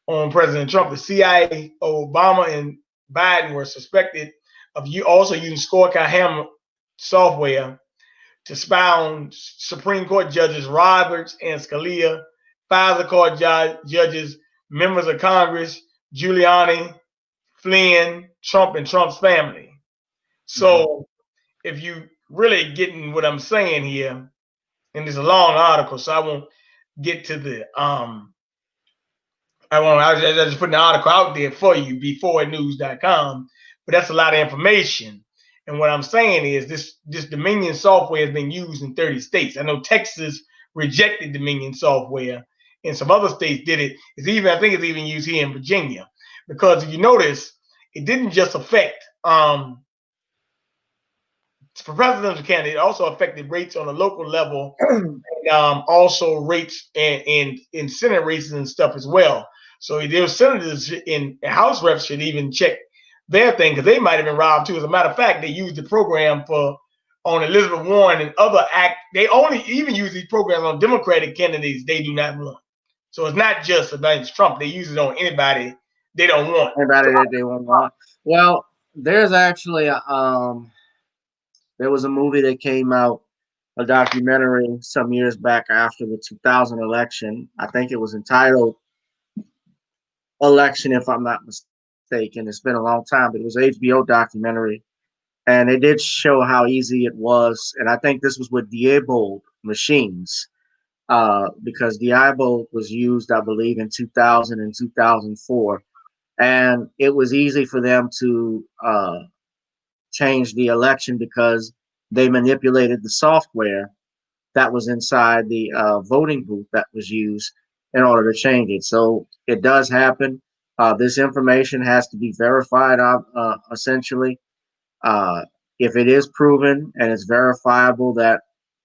on President Trump. The CIA, Obama, and Biden were suspected of also using scorecard Hammer software to spy on Supreme Court judges Roberts and Scalia, FISA court judges, members of Congress, Giuliani, Flynn, Trump, and Trump's family. So if you really getting what I'm saying here, and it's a long article, so I won't get to the I just put an article out there for you, b4news.com, but that's a lot of information. And what I'm saying is this Dominion software has been used in 30 states. I know Texas rejected Dominion software, and some other states did it. It's even I think it's even used here in Virginia. Because if you notice, it didn't just affect for presidential candidate, it also affected rates on a local level, also rates in Senate races and stuff as well. So there's senators in House reps should even check their thing because they might have been robbed too. As a matter of fact, they used the program for on Elizabeth Warren and other act. They only even use these programs on Democratic candidates they do not run. So it's not just against Trump. They use it on anybody they don't want. Anybody that they won't want. Well, there's actually there was a movie that came out, a documentary some years back after the 2000 election. I think it was entitled Election, if I'm not mistaken. It's been a long time, but it was an HBO documentary. And they did show how easy it was. And I think this was with Diebold machines, because Diebold was used, I believe, in 2000 and 2004. And it was easy for them to change the election because they manipulated the software that was inside the voting booth that was used in order to change it. So it does happen. This information has to be verified, essentially. Uh, if it is proven and it's verifiable that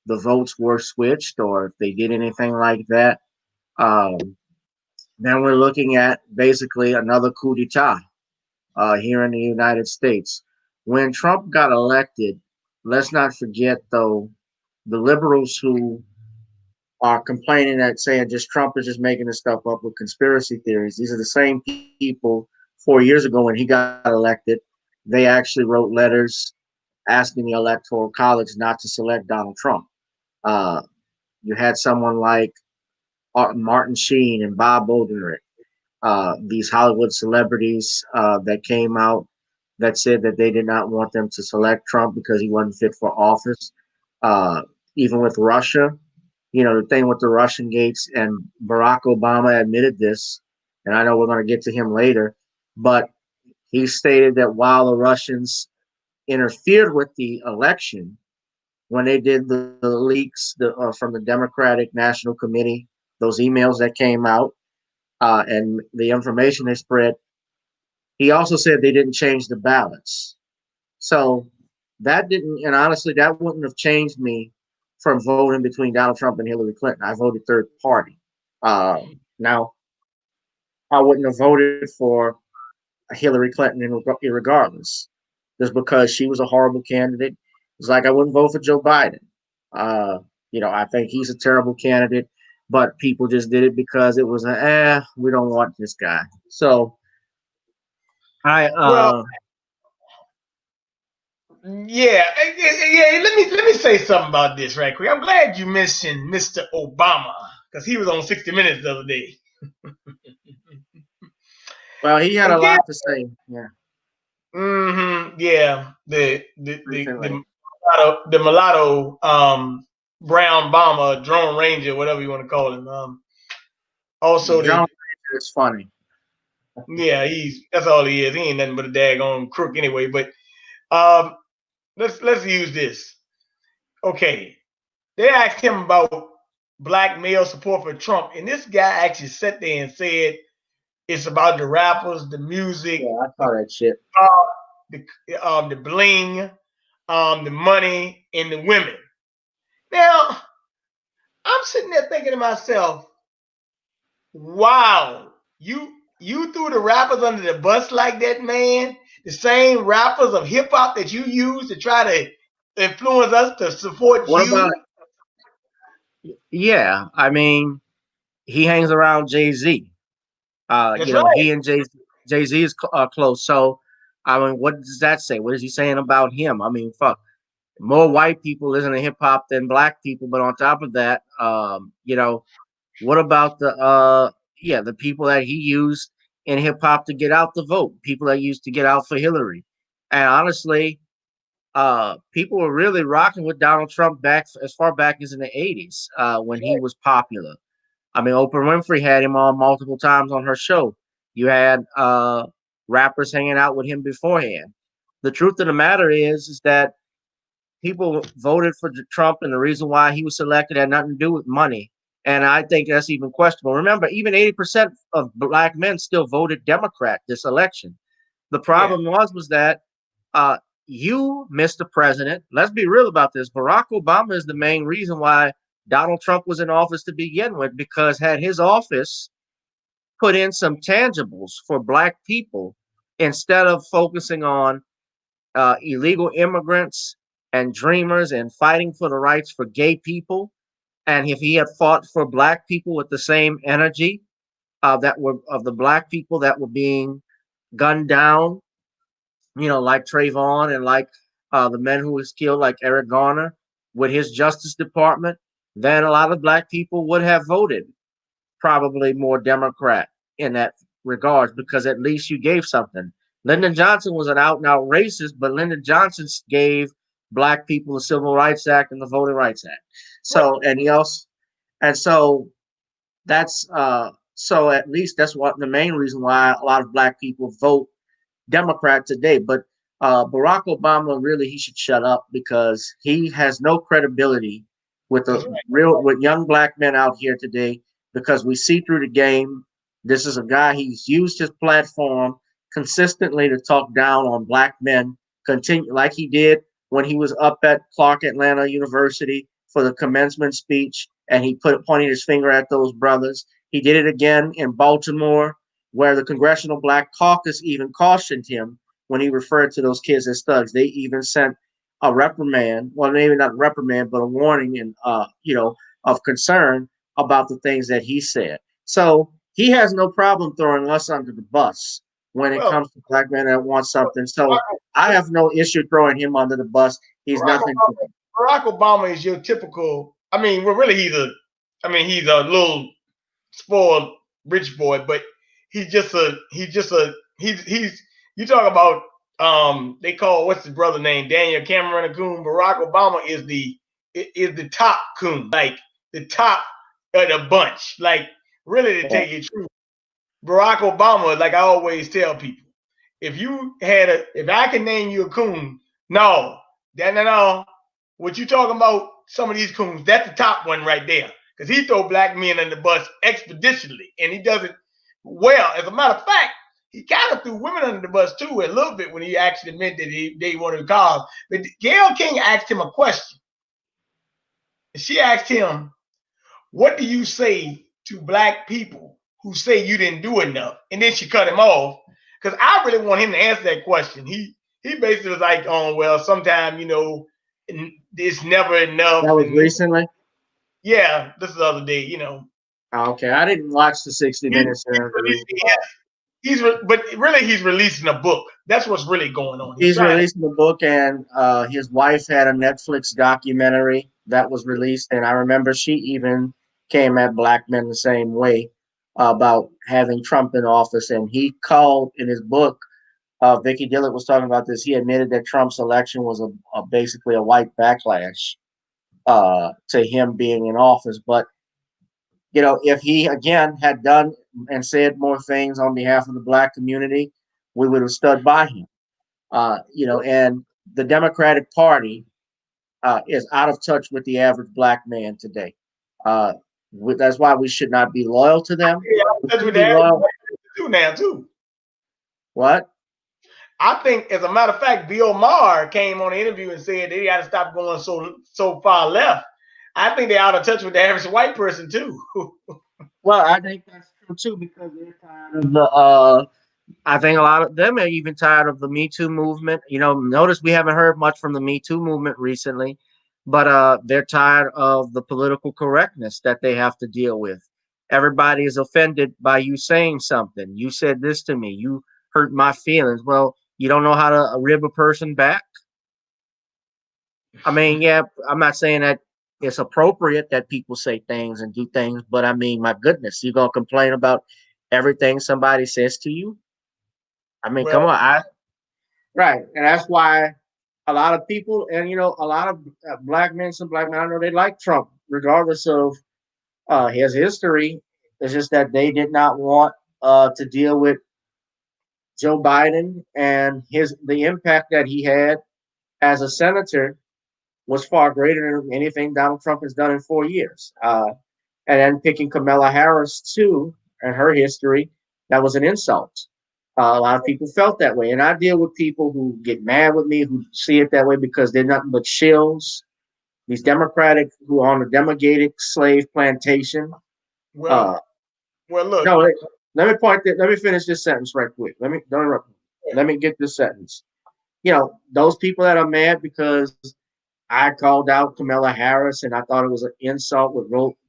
the votes were switched or if they did anything like that, um, then we're looking at basically another coup d'etat here in the United States. When Trump got elected, let's not forget, though, the liberals who are complaining that saying just Trump is just making this stuff up with conspiracy theories. These are the same people 4 years ago when he got elected. They actually wrote letters asking the Electoral College not to select Donald Trump. Uh, you had someone like Martin Sheen and Bob Odenkirk, these Hollywood celebrities that came out that said that they did not want them to select Trump because he wasn't fit for office. Uh, Even with Russia, the thing with the Russian gates, and Barack Obama admitted this, and I know we're going to get to him later, but he stated that while the Russians interfered with the election, when they did the leaks from the Democratic National Committee, those emails that came out, and the information they spread, he also said they didn't change the ballots. So that didn't, and honestly, that wouldn't have changed me from voting between Donald Trump and Hillary Clinton. I voted third party. Now, I wouldn't have voted for Hillary Clinton regardless, just because she was a horrible candidate. It's like I wouldn't vote for Joe Biden. Uh, I think he's a terrible candidate, but people just did it because it was we don't want this guy. So I Well, yeah. Let me say something about this right quick. I'm glad you mentioned Mr. Obama because he was on 60 Minutes the other day. well, he had a And lot to say. Yeah, yeah, recently. the mulatto brown bomber, drone ranger, whatever you want to call him. Also John the is funny. yeah, that's all he is. He ain't nothing but a daggone crook anyway. But um, let's use this. Okay, they asked him about black male support for Trump, and this guy actually sat there and said it's about the rappers, the music, Yeah, I saw that shit. uh, the bling, the money, and the women. Now, I'm sitting there thinking to myself, wow, you threw the rappers under the bus like that, man. The same rappers of hip hop that you use to try to influence us to support What about? you. Yeah, I mean, he hangs around Jay Z. That's right. He and Jay Z is close. So, I mean, what does that say? What is he saying about him? I mean, fuck. More white people listen to hip hop than black people. But on top of that, what about the people that he used in hip hop to get out the vote? People that used to get out for Hillary. And honestly, people were really rocking with Donald Trump back as far back as in the 80s when he was popular. I mean, Oprah Winfrey had him on multiple times on her show. You had rappers hanging out with him beforehand. The truth of the matter is that people voted for Trump, and the reason why he was selected had nothing to do with money. And I think that's even questionable. Remember, even 80% of black men still voted Democrat this election. The Yeah. problem was that uh, you, Mr. President, let's be real about this. Barack Obama is the main reason why Donald Trump was in office to begin with, because had his office put in some tangibles for black people instead of focusing on illegal immigrants and dreamers and fighting for the rights for gay people, and if he had fought for black people with the same energy that were of the black people that were being gunned down, like Trayvon and like the men who was killed, like Eric Garner, with his Justice Department, then a lot of black people would have voted probably more Democrat in that regards, because at least you gave something. Lyndon Johnson was an out and out racist, but Lyndon Johnson gave black people the Civil Rights Act and the Voting Rights Act. So, and he also, and so so at least that's what the main reason why a lot of black people vote Democrat today. But Barack Obama, really, he should shut up because he has no credibility with That's the right. real with young black men out here today, because we see through the game. This is a guy, he's used his platform consistently to talk down on black men, continue like he did when he was up at Clark Atlanta University for the commencement speech, and he pointed his finger at those brothers. He did it again in Baltimore, where the Congressional Black Caucus even cautioned him when he referred to those kids as thugs. They even sent a reprimand, well, maybe not a reprimand, but a warning and of concern about the things that he said. So he has no problem throwing us under the bus when it Well, comes to black men that want something. So Barack, I have no issue throwing him under the bus. He's Barack nothing to Obama, Barack Obama is your typical. I mean, well, really, he's a little spoiled rich boy, but he's. You talk about they call what's his brother name, Daniel Cameron a coon. Barack Obama is the top coon, like the top of the bunch. Like really, to tell you the truth, Barack Obama, like I always tell people, if I can name you a coon, no, no. What you talking about? Some of these coons, that's the top one right there, because he throw black men in the bus expeditionally, and he does it well. As a matter of fact, he kind of threw women under the bus too a little bit when he actually admitted that they wanted to cause. But Gayle King asked him a question. She asked him, what do you say to black people who say you didn't do enough? And then she cut him off, because I really want him to answer that question. He basically was like, oh, well, sometimes, it's never enough. that was And recently. yeah, this is the other day. Okay, I didn't watch the 60 He, Minutes interview. but really he's releasing a book. That's what's really going on. He's He's trying to. releasing a book, and his wife had a Netflix documentary that was released, and I remember she even came at black men the same way about having Trump in office. And he called in his book. Vicky Dillard was talking about this. He admitted that Trump's election was basically a white backlash to him being in office. But if he again had done and said more things on behalf of the black community, we would have stood by him. And the Democratic Party is out of touch with the average black man today. Uh, that's why we should not be loyal to them. Yeah, We that's should what be they loyal. do now too. What? I think, as a matter of fact, Bill Maher came on the interview and said they got to stop going so far left. I think they're out of touch with the average white person too. Well, I think that's true too, because they're tired of the. I think a lot of them are even tired of the Me Too movement. Notice we haven't heard much from the Me Too movement recently, but they're tired of the political correctness that they have to deal with. Everybody is offended by you saying something. You said this to me. You hurt my feelings. Well, you don't know how to rib a person back. I mean, yeah, I'm not saying that it's appropriate that people say things and do things, but I mean, my goodness, you gonna complain about everything somebody says to you? I mean, Well, come on. Right, and that's why. a lot of people, and a lot of black men, some black men, I know they like Trump, regardless of his history. It's just that they did not want to deal with Joe Biden and the impact that he had as a senator was far greater than anything Donald Trump has done in 4 years. And then picking Kamala Harris too and her history, that was an insult. A lot of people felt that way, and I deal with people who get mad with me who see it that way because they're nothing but shills. These Democratic who are on a demagogic slave plantation. Well, Uh, well, look. no, let me point that. Let me finish this sentence right quick. Let me don't interrupt me. Let me get this sentence. Those people that are mad because I called out Kamala Harris and I thought it was an insult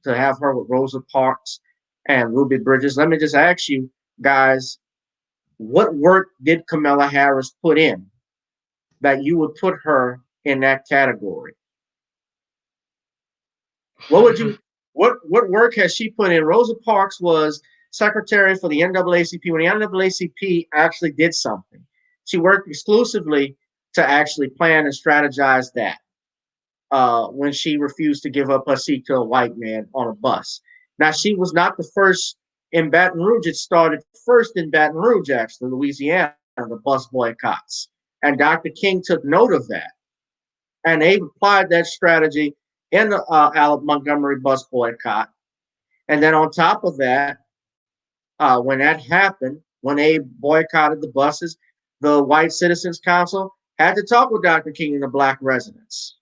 to have her with Rosa Parks and Ruby Bridges. Let me just ask you guys, what work did Kamala Harris put in that you would put her in that category? What would you what work has she put in? Rosa Parks was secretary for the NAACP when the NAACP actually did something. She worked exclusively to actually plan and strategize that. When she refused to give up her seat to a white man on a bus. Now, she was not the first in Baton Rouge. It started first in Baton Rouge, actually, Louisiana, the bus boycotts. And Dr. King took note of that. And they applied that strategy in the Montgomery bus boycott. And then on top of that, when that happened, when they boycotted the buses, the White Citizens Council had to talk with Dr. King and the black residents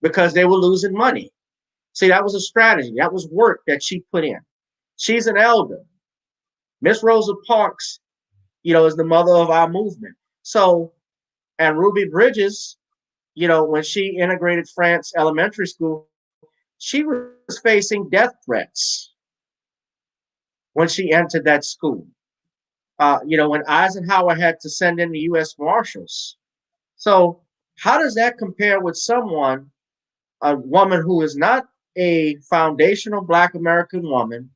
because they were losing money. See, that was a strategy. That was work that she put in. She's an elder. Miss Rosa Parks, is the mother of our movement. So, and Ruby Bridges, when she integrated France Elementary School, she was facing death threats when she entered that school. When Eisenhower had to send in the U.S. Marshals. So, how does that compare with a woman who is not a foundational Black American woman,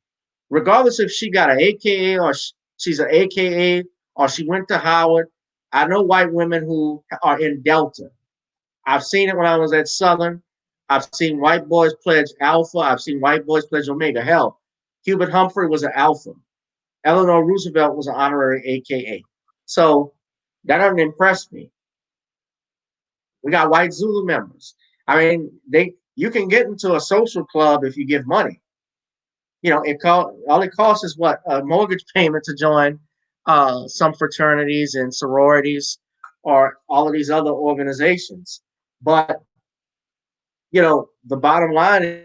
regardless if she got an AKA or she's an AKA or she went to Howard? I know white women who are in Delta. I've seen it when I was at Southern. I've seen white boys pledge Alpha. I've seen white boys pledge Omega. Hell, Hubert Humphrey was an Alpha. Eleanor Roosevelt was an honorary AKA. So that doesn't impress me. We got white Zulu members. I mean, you can get into a social club if you give money. All it costs is what a mortgage payment to join some fraternities and sororities or all of these other organizations. But the bottom line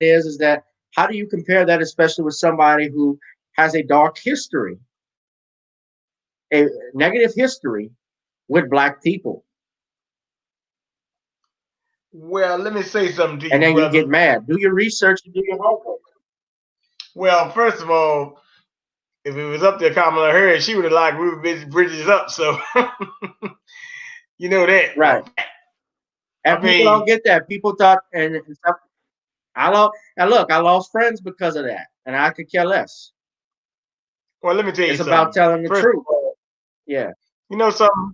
is that how do you compare that, especially with somebody who has a dark history, a negative history with black people? Well, let me say something to And you, then you brother. get mad. Do your research and do your homework. Well, first of all, if it was up to Kamala Harris, she would have locked Ruby Bridges up. So you know that. Right. And I people mean, don't get that. People thought, and stuff. I lost friends because of that, and I could care less. well, let me tell you It's about something. telling the First, truth. Yeah. you know something?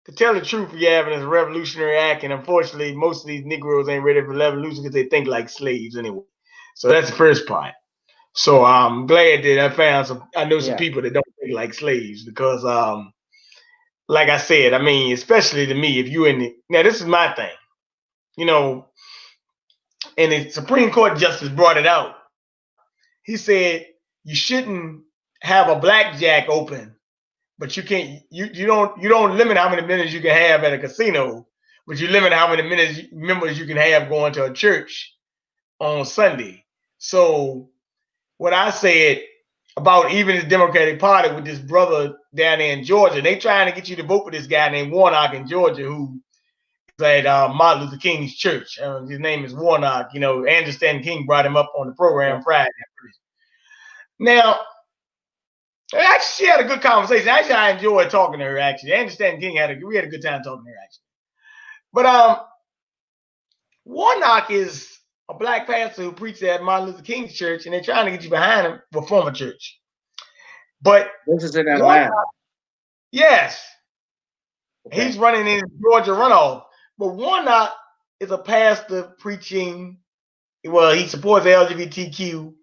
To tell the truth, we having is a revolutionary act, and unfortunately, most of these Negroes ain't ready for revolution because they think like slaves anyway. So that's the first part. So I'm glad that I know some people that don't think like slaves because, like I said, I mean, especially to me, if you now this is my thing, you know, and the Supreme Court justice brought it out. He said you shouldn't have a blackjack open, but you can't you don't limit how many minutes you can have at a casino, but you limit how many minutes members you can have going to a church on Sunday. So what I said about even the Democratic Party with this brother down there in Georgia, they trying to get you to vote for this guy named Warnock in Georgia who is at Martin Luther King's church. His name is Warnock. Andrew Stanton King brought him up on the program Friday. Now, actually, she had a good conversation. Actually, I enjoyed talking to her. Actually, Andrew Stanton King we had a good time talking to her. Actually, but Warnock is a black pastor who preached at Martin Luther King's church, and they're trying to get you behind him for former church. But this is in Atlanta. Yes. Okay. He's running in Georgia runoff. But Warnock is a pastor preaching. Well, he supports LGBTQ,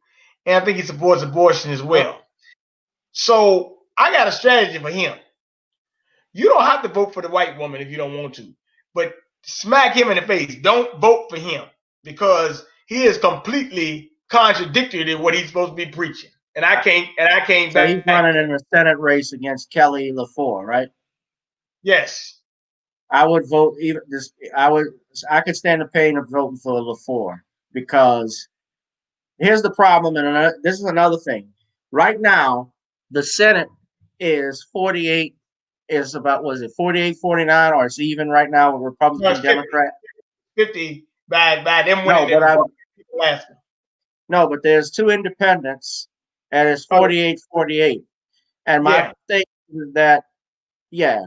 and I think he supports abortion as Oh, well. So I got a strategy for him. You don't have to vote for the white woman if you don't want to, but smack him in the face. Don't vote for him because he is completely contradictory to what he's supposed to be preaching. And I can't so he's back running that. in the Senate race against Kelly LaFleur, right? Yes. I would vote even this. I could stand the pain of voting for LaFleur because here's the problem, and this is another thing. Right now, the Senate is 48, is about, was it 48, 49, or it's even right now with No, Republican, it's 50. Democrat? 50 by them No, winning but in I'm Alaska. no, but there's two independents, and it's Oh, 48, 48. And my yeah. thing is that, yeah,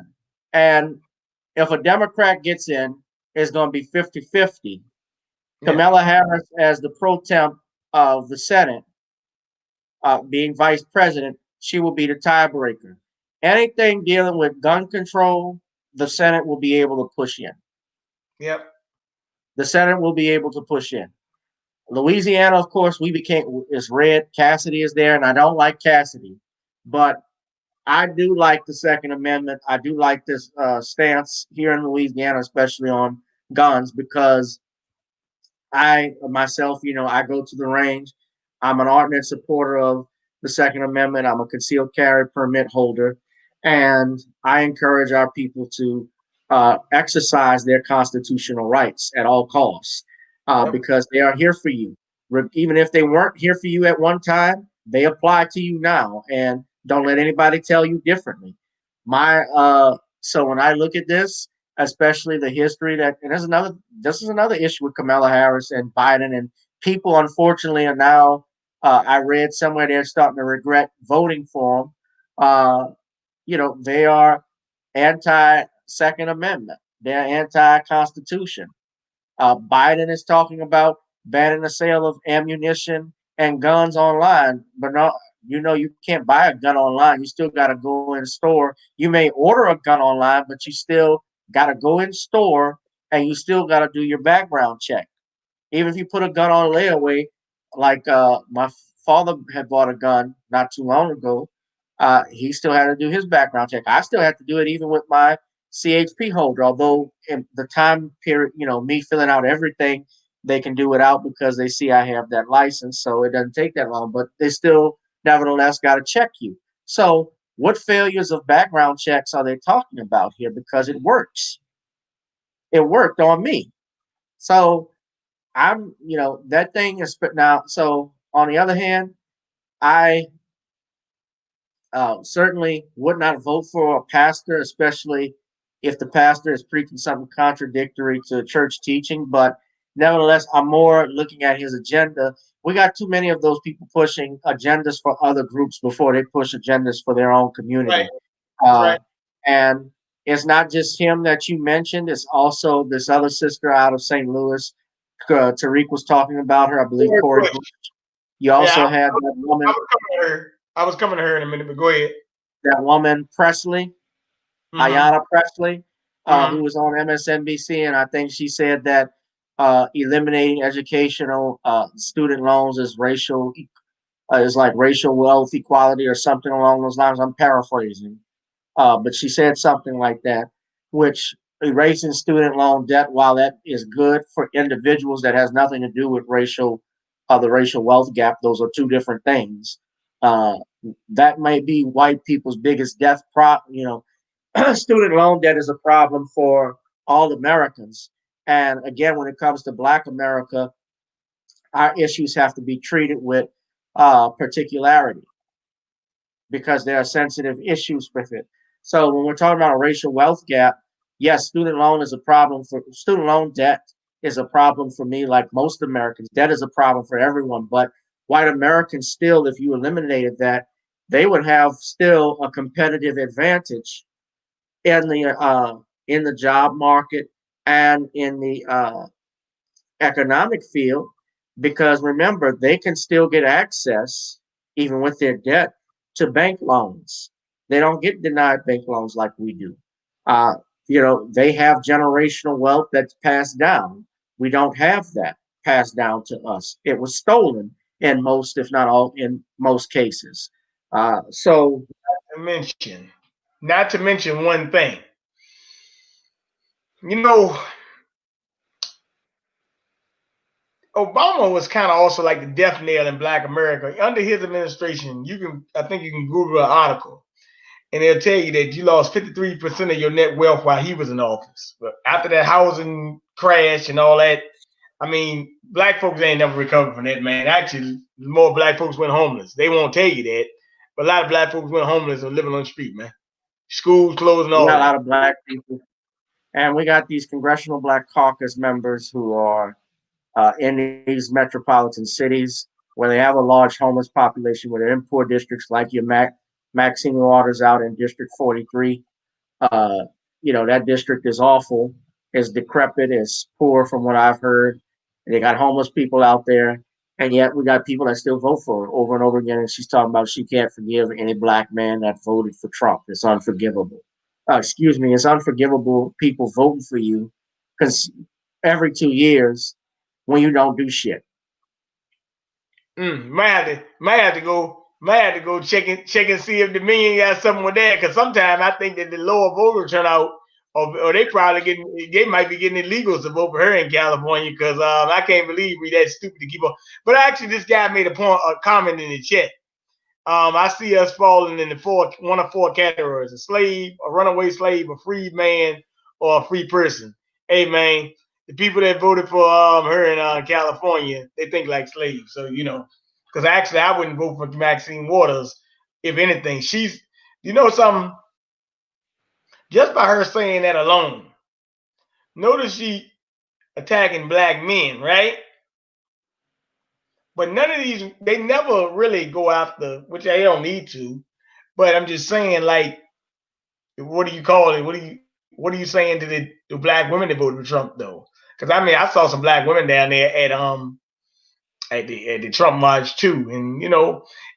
and if a Democrat gets in, it's going to be 50-50. Yeah. Kamala Harris, as the pro temp of the Senate, being vice president, she will be the tiebreaker. Anything dealing with gun control, the Senate will be able to push in. Yep. The Senate will be able to push in. Louisiana, of course, we became is red. Cassidy is there, and I don't like Cassidy, but I do like the Second Amendment. I do like this stance here in Louisiana, especially on guns, because I myself, I go to the range. I'm an ardent supporter of the Second Amendment. I'm a concealed carry permit holder, and I encourage our people to exercise their constitutional rights at all costs Yep. because they are here for you. Even if they weren't here for you at one time, they apply to you now, and don't let anybody tell you differently. My so when I look at this, especially the history that, and there's another, this is another issue with Kamala Harris and Biden, and people unfortunately are now, I read somewhere they're starting to regret voting for them. They are anti Second Amendment, they're anti Constitution. Biden is talking about banning the sale of ammunition and guns online, but not, you can't buy a gun online. You still got to go in store. You may order a gun online, but you still got to go in store and you still got to do your background check. Even if you put a gun on layaway, like my father had bought a gun not too long ago, he still had to do his background check. I still have to do it even with my CHP holder, although in the time period, me filling out everything, they can do it out because they see I have that license, so it doesn't take that long. But they still, nevertheless, got to check you. So, what failures of background checks are they talking about here? Because it works. It worked on me. So that thing is spit now. So on the other hand, I certainly would not vote for a pastor, especially if the pastor is preaching something contradictory to church teaching. But nevertheless, I'm more looking at his agenda. We got too many of those people pushing agendas for other groups before they push agendas for their own Right. community. Right. Uh, and it's not just him that you mentioned, it's also this other sister out of St. Louis. Tariq was talking about her, I believe George Corey Bush. Bush. You Yeah. also had that I woman, was coming to her. I was coming to her in a minute, but go ahead. Presley, Mm-hmm. Ayanna Presley, who Mm-hmm. was on MSNBC, and I think she said that eliminating educational student loans is like racial wealth equality or something along those lines. I'm paraphrasing, but she said something like that, which erasing student loan debt, while that is good for individuals, that has nothing to do with the racial wealth gap. Those are two different things. Uh, that may be white people's biggest death student loan debt is a problem for all Americans. And again, when it comes to Black America, our issues have to be treated with particularity because there are sensitive issues with it. So when we're talking about a racial wealth gap, yes, student loan debt is a problem for me, like most Americans. Debt is a problem for everyone, but white Americans still, if you eliminated that, they would have still a competitive advantage in the job market and in the economic field, because remember, they can still get access, even with their debt, to bank loans. They don't get denied bank loans like we do. They have generational wealth that's passed down. We don't have that passed down to us. It was stolen in most, if not all, in most cases. So, Not to mention one thing. You know, Obama was kind of also like the death nail in Black America. Under his administration, I think you can Google an article, and they'll tell you that you lost 53% of your net wealth while he was in office. But after that housing crash and all that, I mean, Black folks ain't never recovered from that, man. Actually, more Black folks went homeless. They won't tell you that, but a lot of Black folks went homeless or living on the street, man. Schools closed and we all got a that. lot of Black people, and we got these Congressional Black Caucus members who are in these metropolitan cities where they have a large homeless population, where they're in poor districts like your Maxine Waters out in District 43. Uh, that district is awful, is decrepit, is poor from what I've heard. And they got homeless people out there, and yet we got people that still vote for her over and over again. And she's talking about she can't forgive any Black man that voted for Trump. It's unforgivable. Excuse me, it's unforgivable people voting for you because every 2 years when you don't do shit. Might have to go check and see if Dominion got something with that. Because sometimes I think that the lower voter turnout, or they might be getting illegals to vote for her in California. Because I can't believe we that stupid to keep on. But actually, this guy made a comment in the chat. I see us falling in one of four categories: a slave, a runaway slave, a freed man, or a free person. Hey man, the people that voted for her in California, they think like slaves. So because actually I wouldn't vote for Maxine Waters. If anything, something, just by her saying that alone. Notice she attacking Black men, right? But none of these, they never really go after, which they don't need to. But I'm just saying, like, what do you call it? What are you saying to the Black women that voted for Trump though? Because I mean, I saw some Black women down there at the Trump march too, and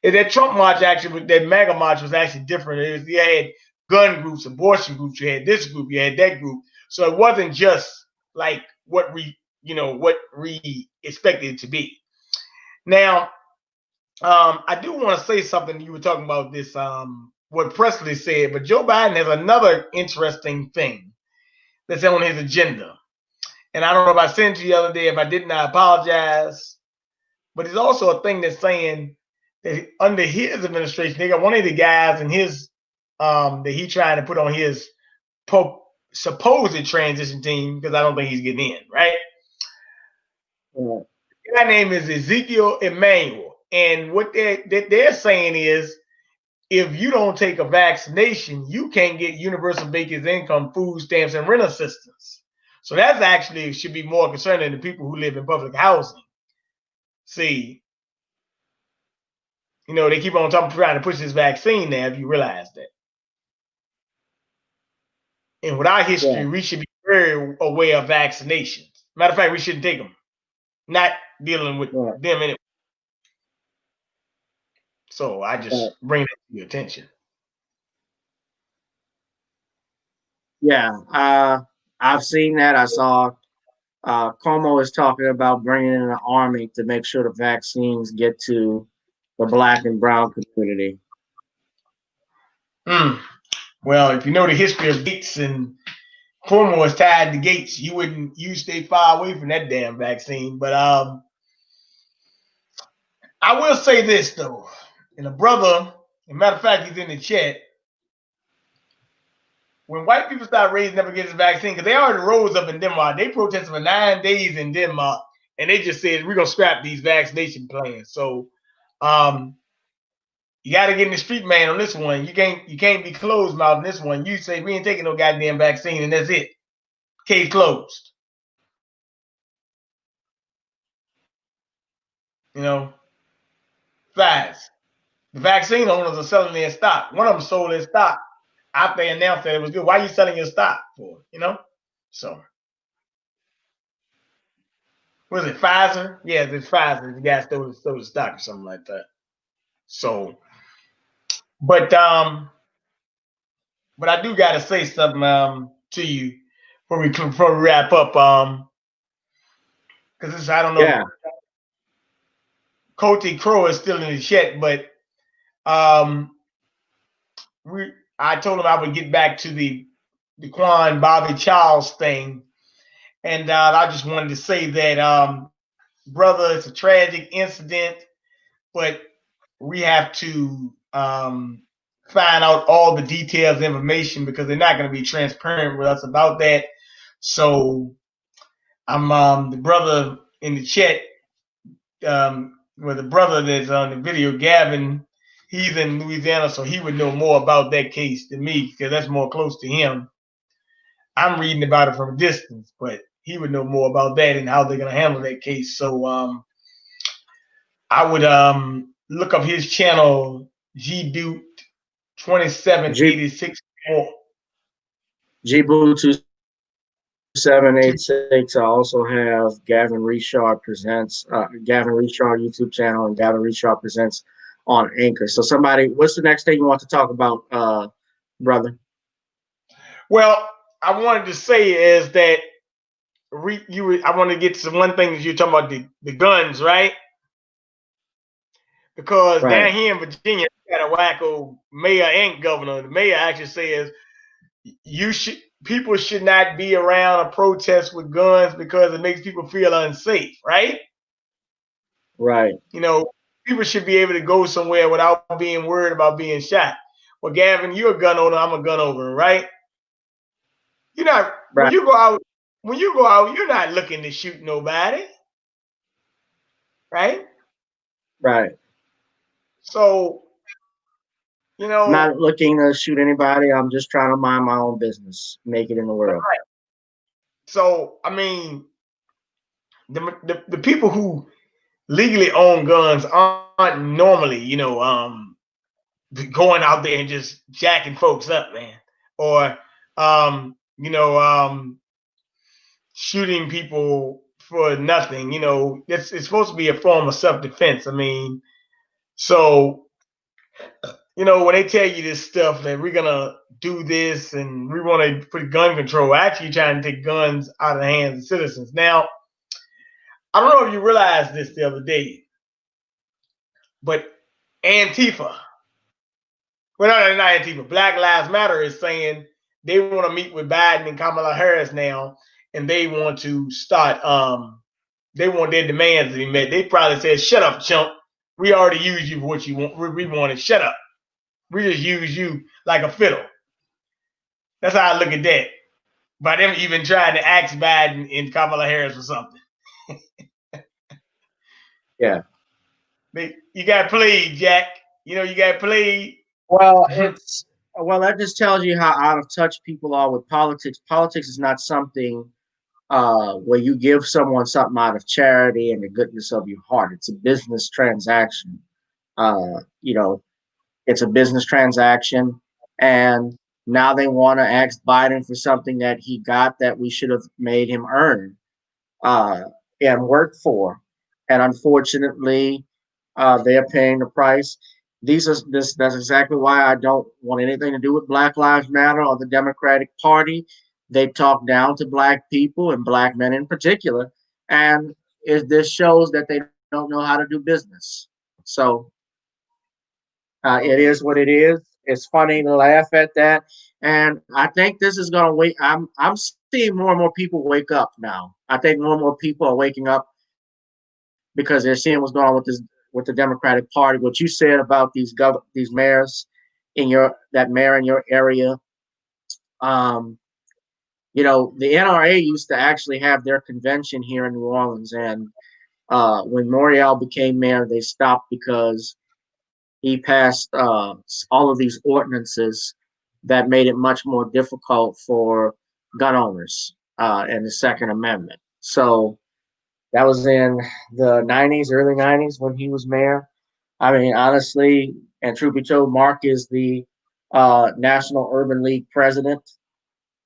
that Trump march actually, that MAGA march was actually different. You had gun groups, abortion groups, you had this group, you had that group, so it wasn't just like what we expected it to be. Now, I do want to say something. You were talking about this, what Presley said, but Joe Biden has another interesting thing that's on his agenda. And I don't know if I sent you the other day. If I didn't, I apologize. But it's also a thing that's saying that under his administration, they got one of the guys in his that he trying to put on his supposed transition team, because I don't think he's getting in, right? Yeah. Guy name is Ezekiel Emmanuel. And what they're saying is, if you don't take a vaccination, you can't get universal basic income, food stamps, and rent assistance. So that's actually should be more concerning to people who live in public housing. See, they keep on trying to push this vaccine now, if you realize that. And with our history, Yeah. we should be very aware of vaccinations. Matter of fact, we shouldn't take them. Not dealing with Yeah. them anyway. So I just bring that to your attention. Yeah. I've seen that. I saw Como is talking about bringing in an army to make sure the vaccines get to the Black and brown community. Well, if you know the history of Gates, and Cuomo is tied to Gates, you stay far away from that damn vaccine. But I will say this though, and a brother, as a matter of fact, he's in the chat. When white people start raising up against the vaccine, because they already rose up in Denmark, they protested for 9 days in Denmark, and they just said we're gonna scrap these vaccination plans. So you got to get in the street, man, on this one. You can't be closed mouth on this one. You say we ain't taking no goddamn vaccine, and that's it. Case closed. Fast. The vaccine owners are selling their stock. One of them sold their stock after they announced that it was good. Why are you selling your stock for? So was it Pfizer? Yeah, it's Pfizer. The guy stole the stock or something like that. So, but I do gotta say something to you before we wrap up. Because I don't know if Yeah. Coty Crow is still in the chat, but um, I told him I would get back to the Quan Bobby Charles thing, and I just wanted to say that brother, it's a tragic incident, but we have to find out all the details, information, because they're not going to be transparent with us about that. So I'm the brother in the chat, the brother that's on the video, Gavin. He's in Louisiana, so he would know more about that case than me because that's more close to him. I'm reading about it from a distance, but he would know more about that and how they're going to handle that case. So I would look up his channel, G Dude G 2786. Boo 2786. I also have Gavin Richard presents Gavin Richard YouTube channel and Gavin Richard presents on Anchor. So somebody, what's the next thing you want to talk about, brother? Well, I wanted to say is that I want to get to one thing that you're talking about the guns, right? Because Right. down here in Virginia, we got a wacko mayor and governor. The mayor actually says people should not be around a protest with guns because it makes people feel unsafe, right? Right. You know, people should be able to go somewhere without being worried about being shot. Well, Gavin, you're a gun owner, I'm a gun owner, right? You're not Right. when you go out, you're not looking to shoot nobody, right? Right. So, you I'm know, not looking to shoot anybody. I'm just trying to mind my own business, make it in the world. right. So I mean, the people who legally own guns aren't normally, going out there and just jacking folks up, man, or you know, shooting people for nothing. You know, it's supposed to be a form of self-defense. I mean, so when they tell you this stuff that we're gonna do this and we want to put gun control, actually trying to take guns out of the hands of citizens. Now, I don't know if you realized this the other day, but Antifa, well, not Antifa, Black Lives Matter is saying they want to meet with Biden and Kamala Harris now, and they want to start. They want their demands to be met. They probably said, "Shut up, chump. We already used you for what you want. We wanted. Shut up. We just use you like a fiddle." That's how I look at that. By them even trying to ask Biden and Kamala Harris for something. Yeah. You got played, Jack. You got played. Well, that just tells you how out of touch people are with politics. Politics is not something where you give someone something out of charity and the goodness of your heart. It's a business transaction. You know, it's a business transaction, and now they want to ask Biden for something that he got that we should have made him earn uh, and work for. And unfortunately, they are paying the price. That's exactly why I don't want anything to do with Black Lives Matter or the Democratic Party. They talk down to black people and black men in particular, and this shows that they don't know how to do business. So it is what it is. It's funny to laugh at that, and I think this is going to wait. I'm seeing more and more people wake up now. I think more and more people are waking up because they're seeing what's going on with the Democratic Party. What you said about these mayors that mayor in your area. Um, the NRA used to actually have their convention here in New Orleans, and when Morial became mayor, they stopped because he passed all of these ordinances that made it much more difficult for gun owners and the Second Amendment. So that was in the 90s, early 90s when he was mayor. I mean, honestly, and truth be told, Mark is the National Urban League president.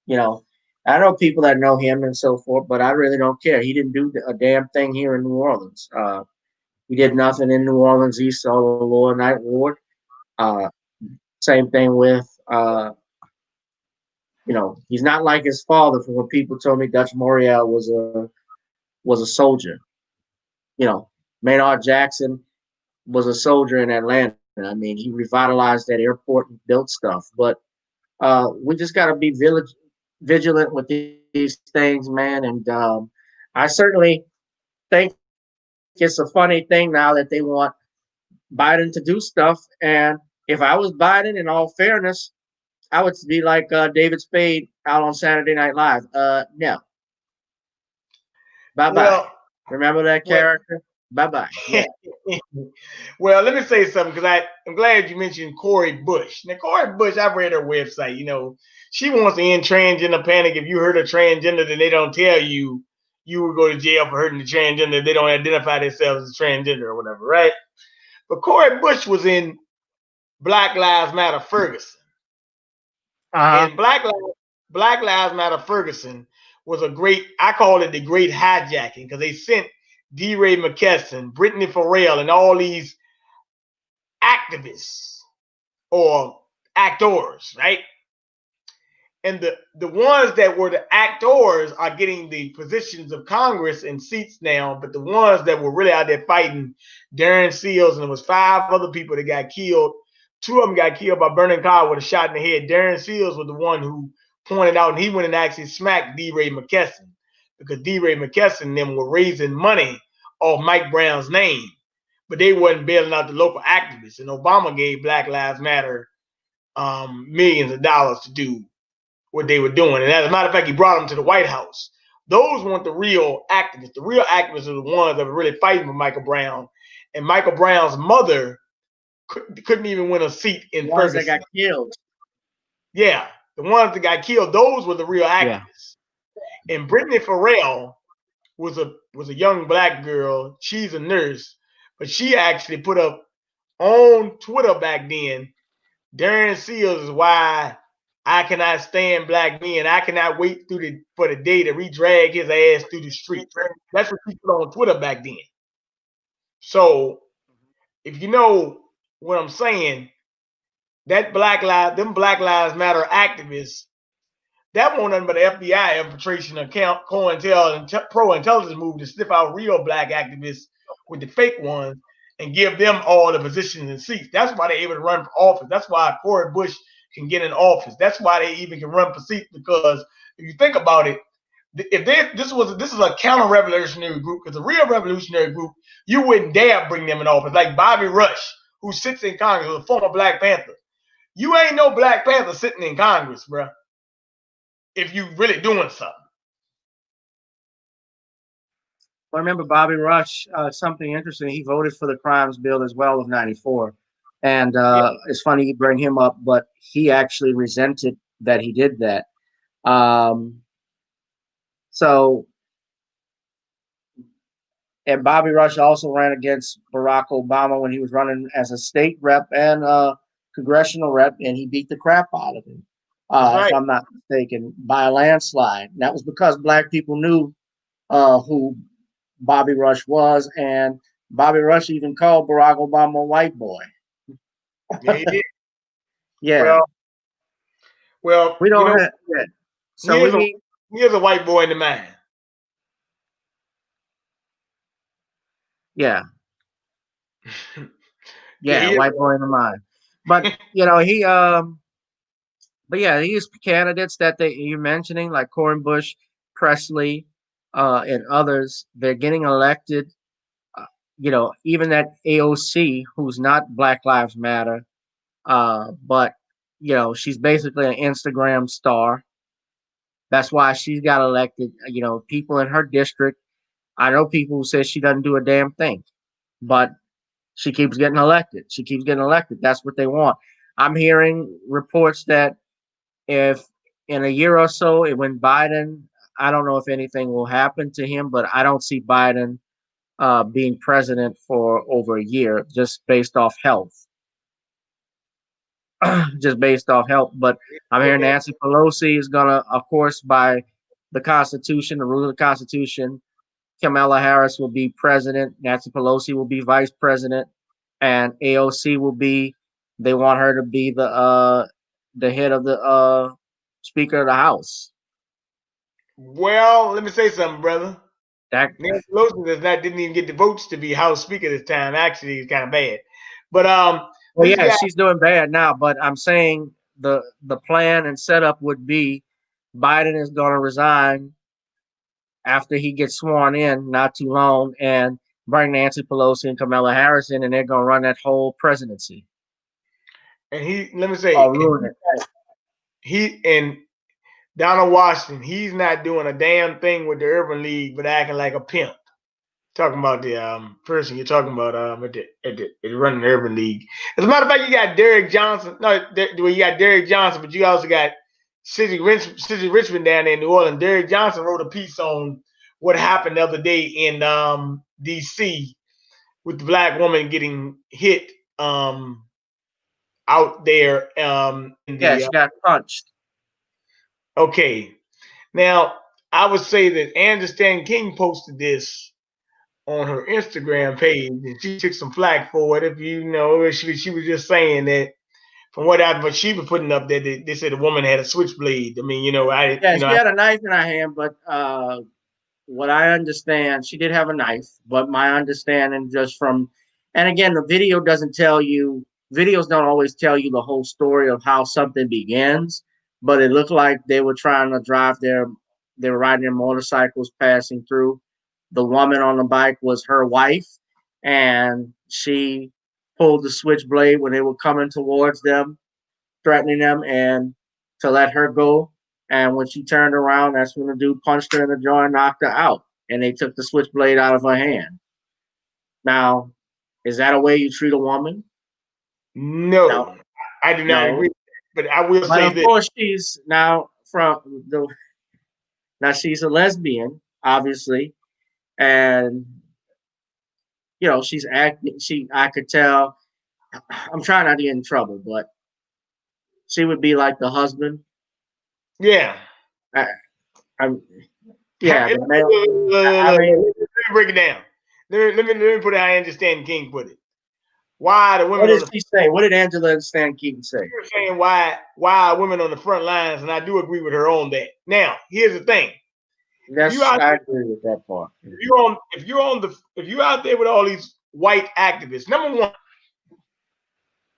You know, I know people that know him and so forth, but I really don't care. He didn't do a damn thing here in New Orleans. He did nothing in New Orleans East or the Lower Ninth Ward. Uh, Same thing with He's not like his father. From what people told me, Dutch Morial was a soldier. Maynard Jackson was a soldier in Atlanta. I mean, he revitalized that airport and built stuff. But we just got to be vigilant with these things, man. And I certainly think it's a funny thing now that they want Biden to do stuff. And if I was Biden, in all fairness, I would be like David Spade out on Saturday Night Live. No, bye bye. Well, Remember that well, character? Bye bye. Yeah. well, let me say something because I'm glad you mentioned Cori Bush. Now, Cori Bush, I've read her website. She wants to end transgender panic. If you hurt a transgender, then they don't tell you you will go to jail for hurting the transgender. They don't identify themselves as transgender or whatever, right? But Cori Bush was in Black Lives Matter Ferguson. Uh And Black Lives Matter Ferguson was I call it the great hijacking because they sent D. Ray McKesson, Brittany Farrell, and all these activists or actors, right? And the ones that were the actors are getting the positions of Congress and seats now, but the ones that were really out there fighting, Darren Seals, and there was 5 other people that got killed. 2 of them got killed by burning car with a shot in the head. Darren Seals was the one who pointed out, and he went and actually smacked D. Ray McKesson because D. Ray McKesson and them were raising money off Mike Brown's name, but they wasn't bailing out the local activists. And Obama gave Black Lives Matter millions of dollars to do what they were doing. And as a matter of fact, he brought them to the White House. Those weren't the real activists. The real activists are the ones that were really fighting for Michael Brown. And Michael Brown's mother couldn't even win a seat in The ones Ferguson. that got killed. Yeah, the ones that got killed, those were the real activists. Yeah. And Brittany Farrell was a young black girl. She's a nurse, but she actually put up on Twitter back then, Darren Seals is why I cannot stand black men. I cannot wait for the day to re-drag his ass through the streets. That's what she put on Twitter back then. So if you know what I'm saying, them Black Lives Matter activists, that won't nothing but the FBI infiltration account, pro intelligence move to sniff out real black activists with the fake ones and give them all the positions and seats. That's why they're able to run for office. That's why Cori Bush can get in office. That's why they even can run for seats, because if you think about it, if this is a counter-revolutionary group, because a real revolutionary group, you wouldn't dare bring them in office. Like Bobby Rush, who sits in Congress, was a former Black Panther. You ain't no Black Panther sitting in Congress, bro, if you really doing something. I remember Bobby Rush, something interesting. He voted for the crimes bill as well of '94. And it's funny you bring him up, but he actually resented that he did that. And Bobby Rush also ran against Barack Obama when he was running as a state rep and congressional rep, and he beat the crap out of him, if I'm not mistaken, by a landslide. And that was because black people knew who Bobby Rush was, and Bobby Rush even called Barack Obama a white boy. Yeah, he did. Yeah. Well, we don't have that. So here's a white boy in the mind. Yeah. Yeah, white boy in the mind. But these candidates that you're mentioning, like Cori Bush, Presley, and others, they're getting elected. Even that AOC, who's not Black Lives Matter, but she's basically an Instagram star. That's why she got elected. People in her district, I know people who say she doesn't do a damn thing, but she keeps getting elected. That's what they want. I'm hearing reports that if in a year or so, when Biden, I don't know if anything will happen to him, but I don't see Biden being president for over a year, just based off health. But I'm hearing Nancy Pelosi is gonna, of course, by the Constitution, the rule of the Constitution, Kamala Harris will be president, Nancy Pelosi will be vice president, and AOC will be. They want her to be the head of the Speaker of the House. Well, let me say something, brother. That Nancy Pelosi didn't even get the votes to be House Speaker this time. Actually, it's kind of bad. But well, this yeah, guy, she's doing bad now. But I'm saying the plan and setup would be Biden is going to resign after he gets sworn in, not too long, and bring Nancy Pelosi and Kamala Harris in, and they're going to run that whole presidency. and let me say, Or ruin it. he and Donald Washington, he's not doing a damn thing with the Urban League, but acting like a pimp. Talking about the person you're talking about at the running the Urban League. As a matter of fact, you got Derek Johnson. No, you got Derek Johnson, but you also got City Richmond down there in New Orleans. Derek Johnson wrote a piece on what happened the other day in D.C. with the black woman getting hit out there in the. Yeah, she got punched. Okay, now I would say that Andrew Stan King posted this on her Instagram page, and she took some flack for it. If you know, she was just saying that from what she was putting up there, they said the woman had a switchblade. I mean, she had a knife in her hand, but what I understand, she did have a knife. But my understanding, just from, and again, the video doesn't tell you. Videos don't always tell you the whole story of how something begins. But it looked like they were trying to they were riding their motorcycles, passing through. The woman on the bike was her wife, and she pulled the switchblade when they were coming towards them, threatening them, and to let her go. And when she turned around, that's when the dude punched her in the jaw and knocked her out. And they took the switchblade out of her hand. Now, is that a way you treat a woman? No, I do not agree. But I will say of this. course, she's now she's a lesbian, obviously, and she's acting. I could tell. I'm trying not to get in trouble, but she would be like the husband. Yeah. I'm. Yeah, let me break it down. Let me put it how Andrew Stan King put it. Why the women? What did she say? What did Angela Stan King say? She was saying why are women on the front lines, and I do agree with her on that. Now, here's the thing. I agree with that part. If you're out there with all these white activists, number one,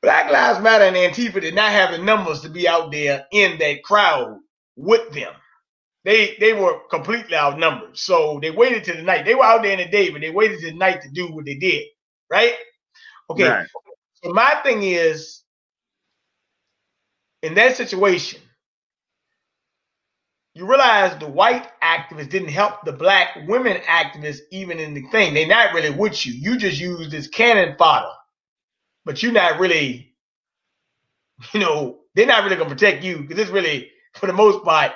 Black Lives Matter and Antifa did not have the numbers to be out there in that crowd with them. They were completely outnumbered. So they waited till the night. They were out there in the day, but they waited till the night to do what they did. Right? Okay. Right. So my thing is, in that situation, you realize the white activists didn't help the black women activists even in the thing. They're not really with you. You just use this cannon fodder. But you're not really, they're not really going to protect you because it's really, for the most part,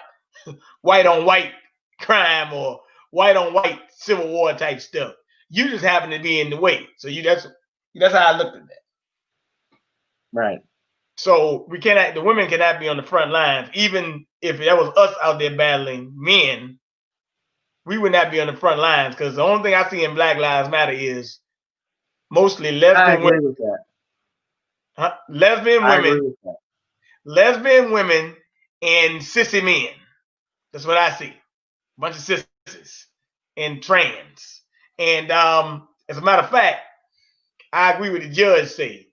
white on white crime or white on white civil war type stuff. You just happen to be in the way. So that's how I looked at that. Right. So the women cannot be on the front lines. Even if that was us out there battling men, we would not be on the front lines because the only thing I see in Black Lives Matter is mostly lesbian women. With that. Lesbian women and sissy men. That's what I see. A bunch of sissies and trans. And as a matter of fact, I agree with the judge say.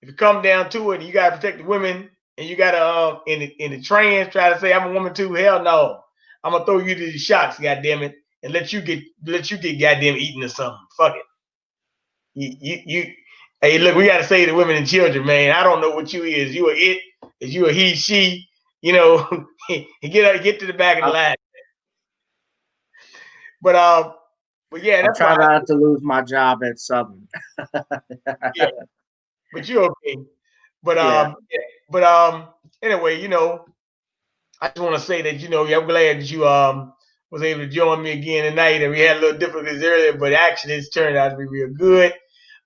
If you come down to it, and you gotta protect the women, and you gotta in the trans try to say I'm a woman too. Hell no, I'm gonna throw you to the shocks, goddamn it, and let you get goddamn eaten or something. Fuck it. You. Hey, look, we gotta say to women and children, man. I don't know what you is. You a it? Is you a he? She? Get to the back of the line. But yeah, that's I'm trying not to lose my job at Southern. Yeah, but you're okay. But anyway, I just want to say that I'm glad that you was able to join me again tonight, and we had a little difficulties earlier, but actually it's turned out to be real good.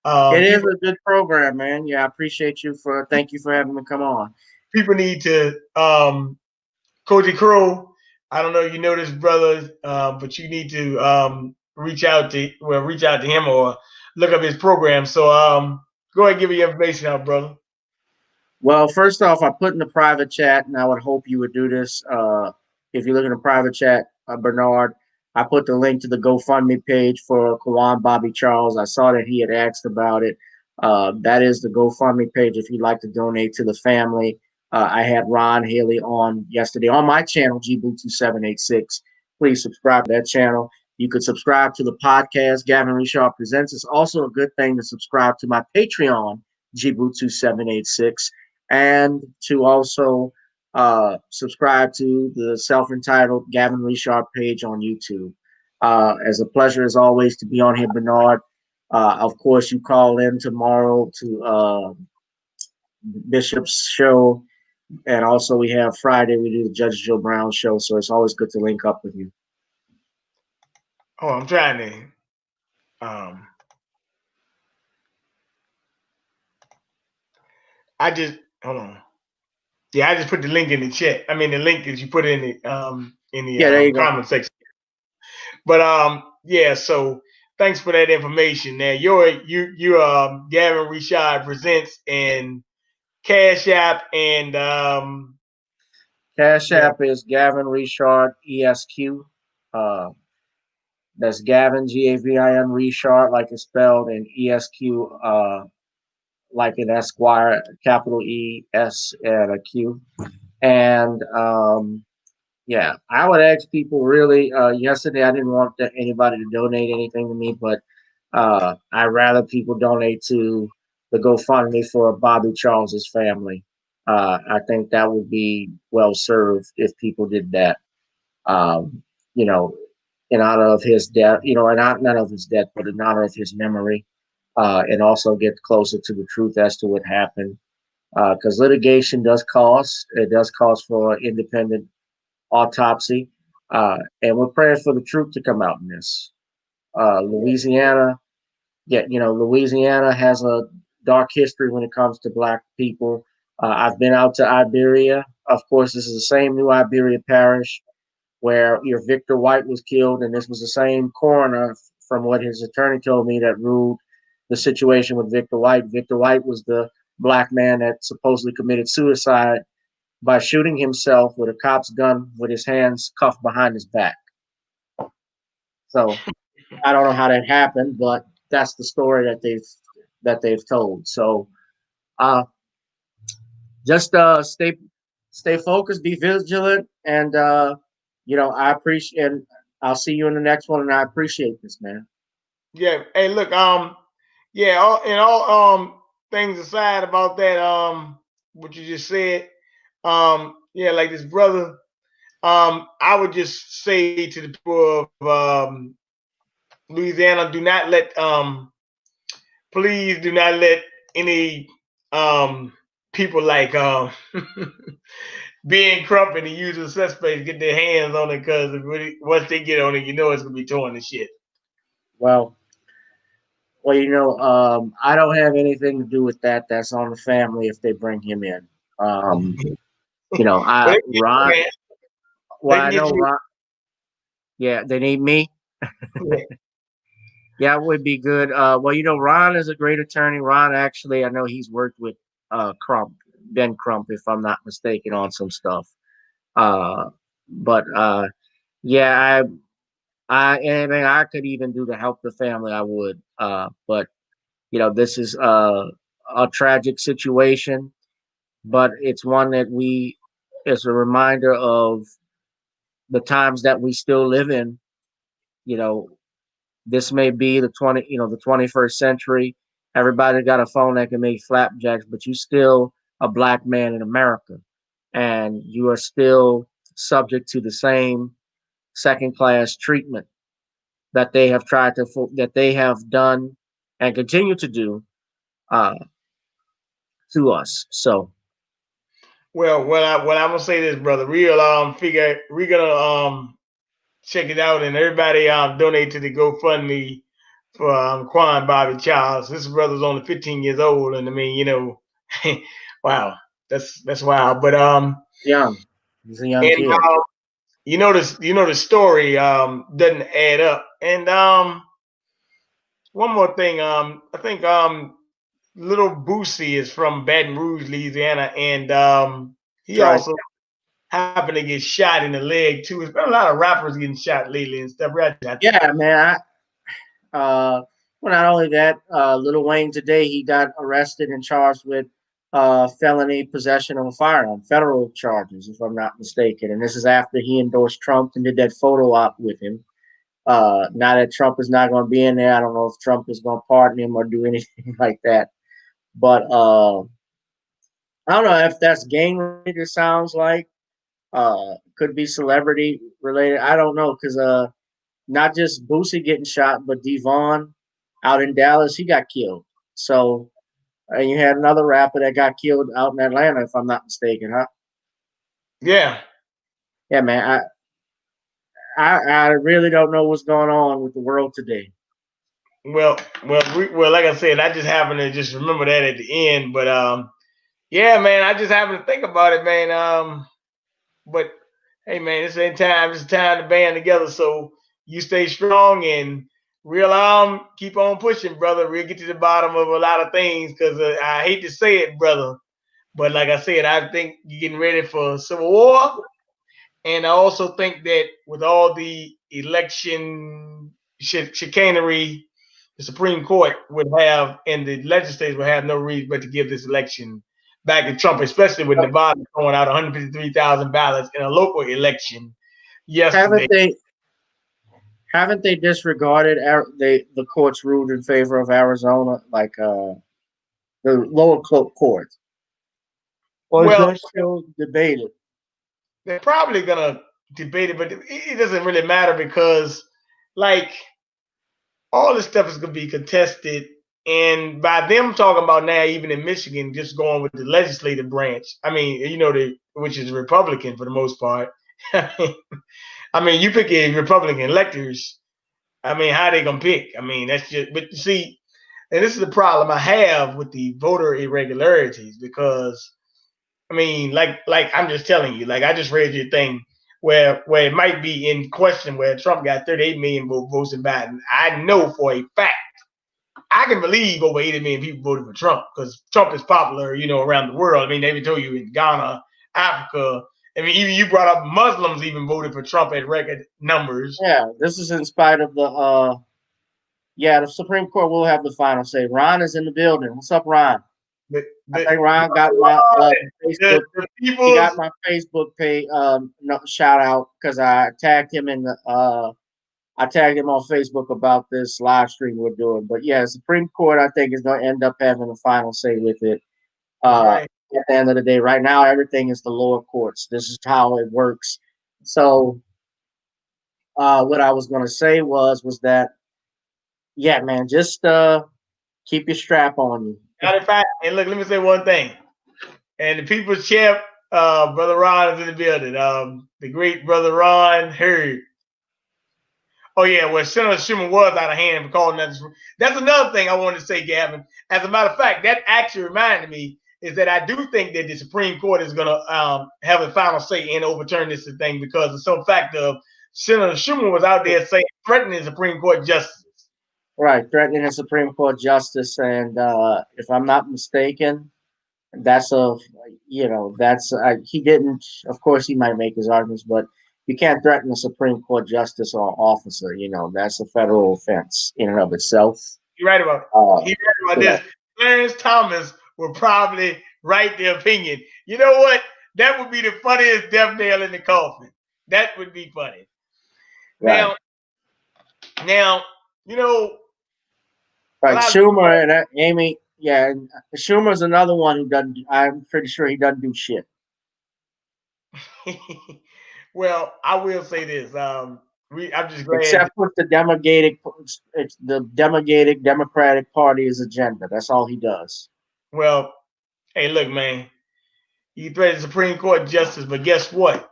It is a good program, man. Yeah, I appreciate you thank you for having me come on. People need to Koji Crow. I don't know if you know this brother, but you need to reach out to him or look up his program. So go ahead and give me your information out, brother. Well, first off, I put in the private chat, and I would hope you would do this. If you look in the private chat, Bernard, I put the link to the GoFundMe page for Kawan Bobby Charles. I saw that he had asked about it. That is the GoFundMe page if you'd like to donate to the family. I had Ron Haley on yesterday on my channel, Gboot2786. Please subscribe to that channel. You could subscribe to the podcast, Gavin Richard Presents. It's also a good thing to subscribe to my Patreon, Gboot2786, and to also subscribe to the self-entitled Gavin Richard page on YouTube. As a pleasure as always to be on here, Bernard. Of course, you call in tomorrow to Bishop's show, and also we have Friday. We do the Judge Joe Brown show, so it's always good to link up with you. Oh, I'm trying to. I just hold on. Yeah, I just put the link in the chat. I mean, the link is you put it in the Yeah, there you go. comment section. But yeah. So thanks for that information. Now you Gavin Richard Presents and Cash App and Cash yeah. App is Gavin Richard ESQ. That's Gavin Gavin Richard, like it's spelled, and ESQ, like an Esquire, capital E S and a Q. And yeah, I would ask people really. Yesterday, I didn't want anybody to donate anything to me, but I'd rather people donate to the GoFundMe for Bobby Charles's family. I think that would be well served if people did that. Um, you know, in honor of his death, and not of his death, but in honor of his memory, and also get closer to the truth as to what happened. Because litigation does cost. It does cost for independent autopsy, and we're praying for the truth to come out in this. Louisiana, Louisiana has a dark history when it comes to Black people. I've been out to Iberia. Of course, this is the same New Iberia parish where your Victor White was killed, and this was the same coroner, from what his attorney told me, that ruled the situation with Victor White. Victor White was the Black man that supposedly committed suicide by shooting himself with a cop's gun with his hands cuffed behind his back. So I don't know how that happened, but that's the story that they've told. So uh, just stay focused, be vigilant, and I appreciate. And I'll see you in the next one. And I appreciate this, man. Yeah. Hey, look, yeah, all things aside about that, what you just said, yeah, like this brother, I would just say to the people of Louisiana, please do not let any people like being Crump and the usual suspects get their hands on it, because once they get on it, you know it's gonna be torn to shit. Well, I don't have anything to do with that. That's on the family if they bring him in. Well, Ron. they Well, can I get know you. Ron. Yeah, they need me. Yeah. Yeah, it would be good. Ron is a great attorney. Ron, actually, I know he's worked with Crump, Ben Crump, if I'm not mistaken, on some stuff. Uh, but yeah, anything I could even do to help the family, I would. But this is a tragic situation, but it's one that it's a reminder of the times that we still live in. You know, this may be the 21st century. Everybody got a phone that can make flapjacks, but you still a Black man in America, and you are still subject to the same second class treatment that they have done and continue to do uh, to us. So, Well, what I'm gonna say this, brother. Real figure we're gonna check it out, and everybody donate to the GoFundMe for Quan Bobby Charles. This brother's only 15 years old, and I mean, wow, that's wild. But young, he's a young and kid. the story doesn't add up. And one more thing, I think little Boosie is from Baton Rouge, Louisiana, and he Right. also happened to get shot in the leg too. There's been a lot of rappers getting shot lately and stuff. Right? Yeah, man. Well, not only that, Lil Wayne today he got arrested and charged with felony possession of a firearm, federal charges, if I'm not mistaken. And this is after he endorsed Trump and did that photo op with him. Now that Trump is not going to be in there, I don't know if Trump is going to pardon him or do anything like that. But I don't know if that's gang related. It sounds like could be celebrity related. I don't know because not just Boosie getting shot, but Devon out in Dallas, he got killed. So, and you had another rapper that got killed out in Atlanta, if I'm not mistaken, huh? Yeah. Yeah, man. I really don't know what's going on with the world today. Well, like I said, I just happen to just remember that at the end. But yeah, man, I just happen to think about it, man. But hey, man, this ain't time. It's time to band together. So you stay strong and real keep on pushing, brother. We'll get to the bottom of a lot of things because I hate to say it, brother. But like I said, I think you're getting ready for civil war. And I also think that with all the election chicanery, the Supreme Court would have and the legislators would have no reason but to give this election back to Trump, especially with Nevada throwing out 153,000 ballots in a local election yesterday. Haven't they disregarded the courts ruled in favor of Arizona, like the lower courts? Or is Well, that still debated? they're probably gonna debate it, but it doesn't really matter because, like, all this stuff is going to be contested. And by them talking about now, even in Michigan, just going with the legislative branch, I mean, which is Republican for the most part. I mean, you pick a Republican electors. I mean, how they going to pick? I mean, that's just, but you see, and this is the problem I have with the voter irregularities because, I mean, like I'm just telling you, like I just read your thing where it might be in question where Trump got 38 million votes in Biden. I know for a fact I can believe over 80 million people voted for Trump because Trump is popular, around the world. I mean, they even told you in Ghana, Africa. I mean, even you brought up Muslims even voted for Trump at record numbers. Yeah, this is in spite of the Supreme Court will have the final say. Ron is in the building. What's up, Ron? I think Ron got my Facebook. He got my Facebook page shout out because I tagged him in the I tagged him on Facebook about this live stream we're doing. But yeah, Supreme Court I think is going to end up having the final say with it. Right. At the end of the day, right now everything is the lower courts. This is how it works. So what I was going to say was that yeah, man, just keep your strap on you. Matter of fact, and look, let me say one thing. And the people's champ, Brother Ron is in the building. The great Brother Ron Hurd. Oh yeah, well, Senator Schumer was out of hand for calling that. That's another thing I wanted to say, Gavin. As a matter of fact, that actually reminded me is that I do think that the Supreme Court is going to have a final say and overturn this thing because of some fact of Senator Schumer was out there saying threatening the Supreme Court justice. Right, threatening a Supreme Court justice, and if I'm not mistaken, that's he didn't. Of course, he might make his arguments, but you can't threaten a Supreme Court justice or officer. That's a federal offense in and of itself. You're right about this. Clarence Thomas will probably write the opinion. You know what? That would be the funniest death nail in the coffin. That would be funny. Right. Now, right, Schumer and Amy. Yeah, Schumer's another one who doesn't. I'm pretty sure he doesn't do shit. Well, I will say this. I'm just glad. Except with the Democratic Party's agenda. That's all he does. Well, hey, look, man. You threaten Supreme Court justice, but guess what?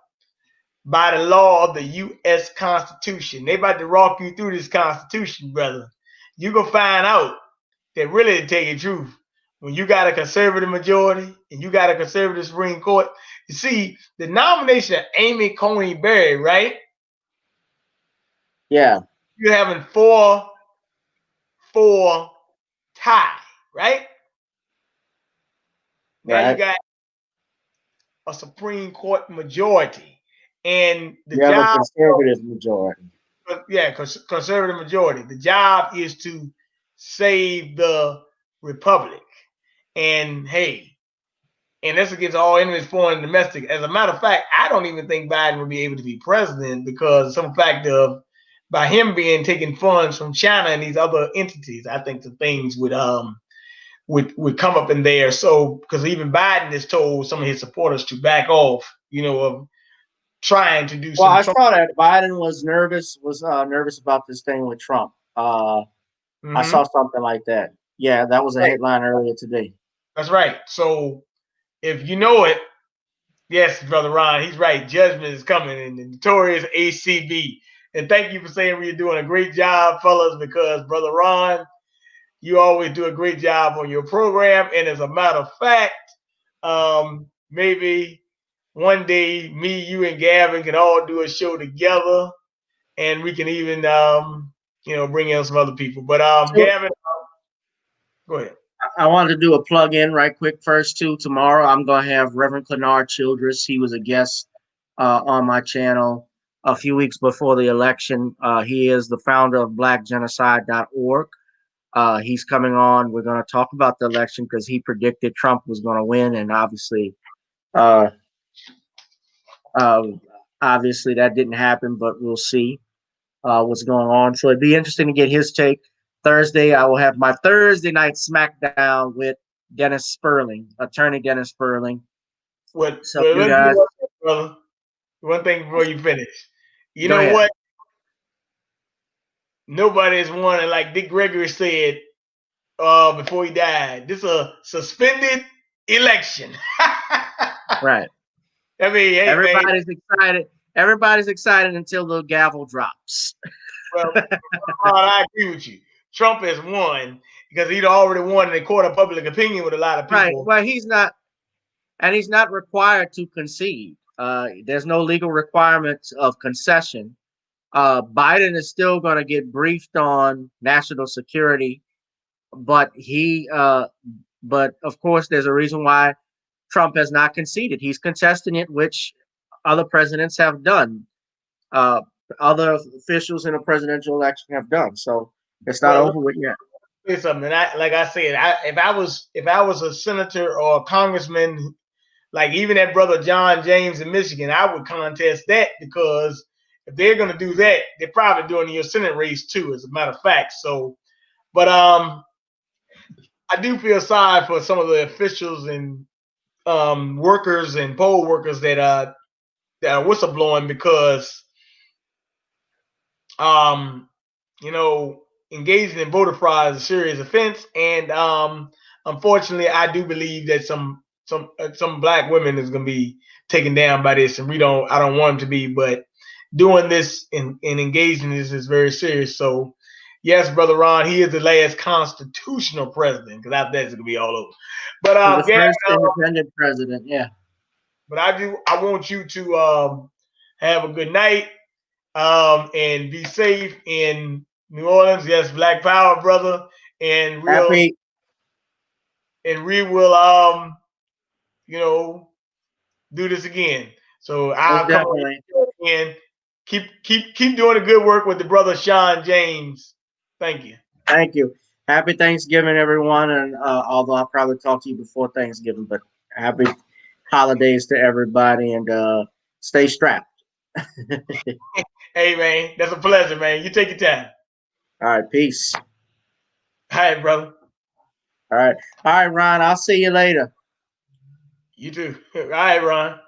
By the law of the U.S. Constitution, they about to walk you through this Constitution, brother. You gonna find out that really, to tell you the truth, when you got a conservative majority and you got a conservative Supreme Court, you see the nomination of Amy Coney Barrett, right? Yeah. You're having 4-4 tie, right? Now you got a Supreme Court majority, and the you have a job, conservative majority. yeah, conservative majority. The job is to save the republic. And hey, and that's against all enemies, foreign and domestic. As a matter of fact, I don't even think Biden would be able to be president because some fact of by him being taking funds from China and these other entities, I think the things would come up in there. So because even Biden has told some of his supporters to back off, of trying to do Well, some I Trump. saw that Biden was nervous about this thing with Trump. I saw something like that. Yeah, that was a headline earlier today. That's right. So if you know it, yes, Brother Ron, he's right. Judgment is coming in the notorious ACB. And thank you for saying we're doing a great job, fellas, because Brother Ron, you always do a great job on your program. And as a matter of fact, maybe one day me, you, and Gavin can all do a show together, and we can even bring in some other people. But Gavin, go ahead. I wanted to do a plug in right quick first too. Tomorrow I'm gonna have Reverend Clenard Childress. He was a guest on my channel a few weeks before the election. He is the founder of blackgenocide.org. He's coming on. We're going to talk about the election because he predicted Trump was going to win, and obviously that didn't happen, but we'll see what's going on. So it'd be interesting to get his take. Thursday, I will have my Thursday night SmackDown with Dennis Sperling, attorney Dennis Sperling. So you guys, brother, one thing before you finish. You Go know ahead. what? Nobody has won, and like Dick Gregory said before he died, this is a suspended election. Right. I mean, hey, everybody's excited. Everybody's excited until the gavel drops. Well, I agree with you. Trump has won because he'd already won in the court of public opinion with a lot of people. Right. Well, he's not required to concede. There's no legal requirements of concession. Biden is still going to get briefed on national security, but but of course, there's a reason why Trump has not conceded. He's contesting it, which other presidents have done. Other officials in a presidential election have done. So it's not over with yet. Say something. Like I said, if I was a senator or a congressman, like even that brother John James in Michigan, I would contest that because if they're going to do that, they're probably doing your Senate race too, as a matter of fact. So, but I do feel sorry for some of the officials and workers and poll workers that are whistleblowing because engaging in voter fraud is a serious offense, and unfortunately, I do believe that some black women is going to be taken down by this, and I don't want them to be, but doing this and engaging in this is very serious. So, yes, Brother Ron, he is the last constitutional president because after that's going to be all over. But the first independent president, yeah. But I want you to have a good night and be safe in New Orleans. Yes, Black Power, brother. And we will do this again. So I'll come and keep doing the good work with the brother Sean James. Thank you. Thank you. Happy Thanksgiving, everyone. And although I'll probably talk to you before Thanksgiving, but happy holidays to everybody, and stay strapped. Hey, man, that's a pleasure, man. You take your time. All right, peace. All right, brother. All right, Ron. I'll see you later. You too. All right, Ron.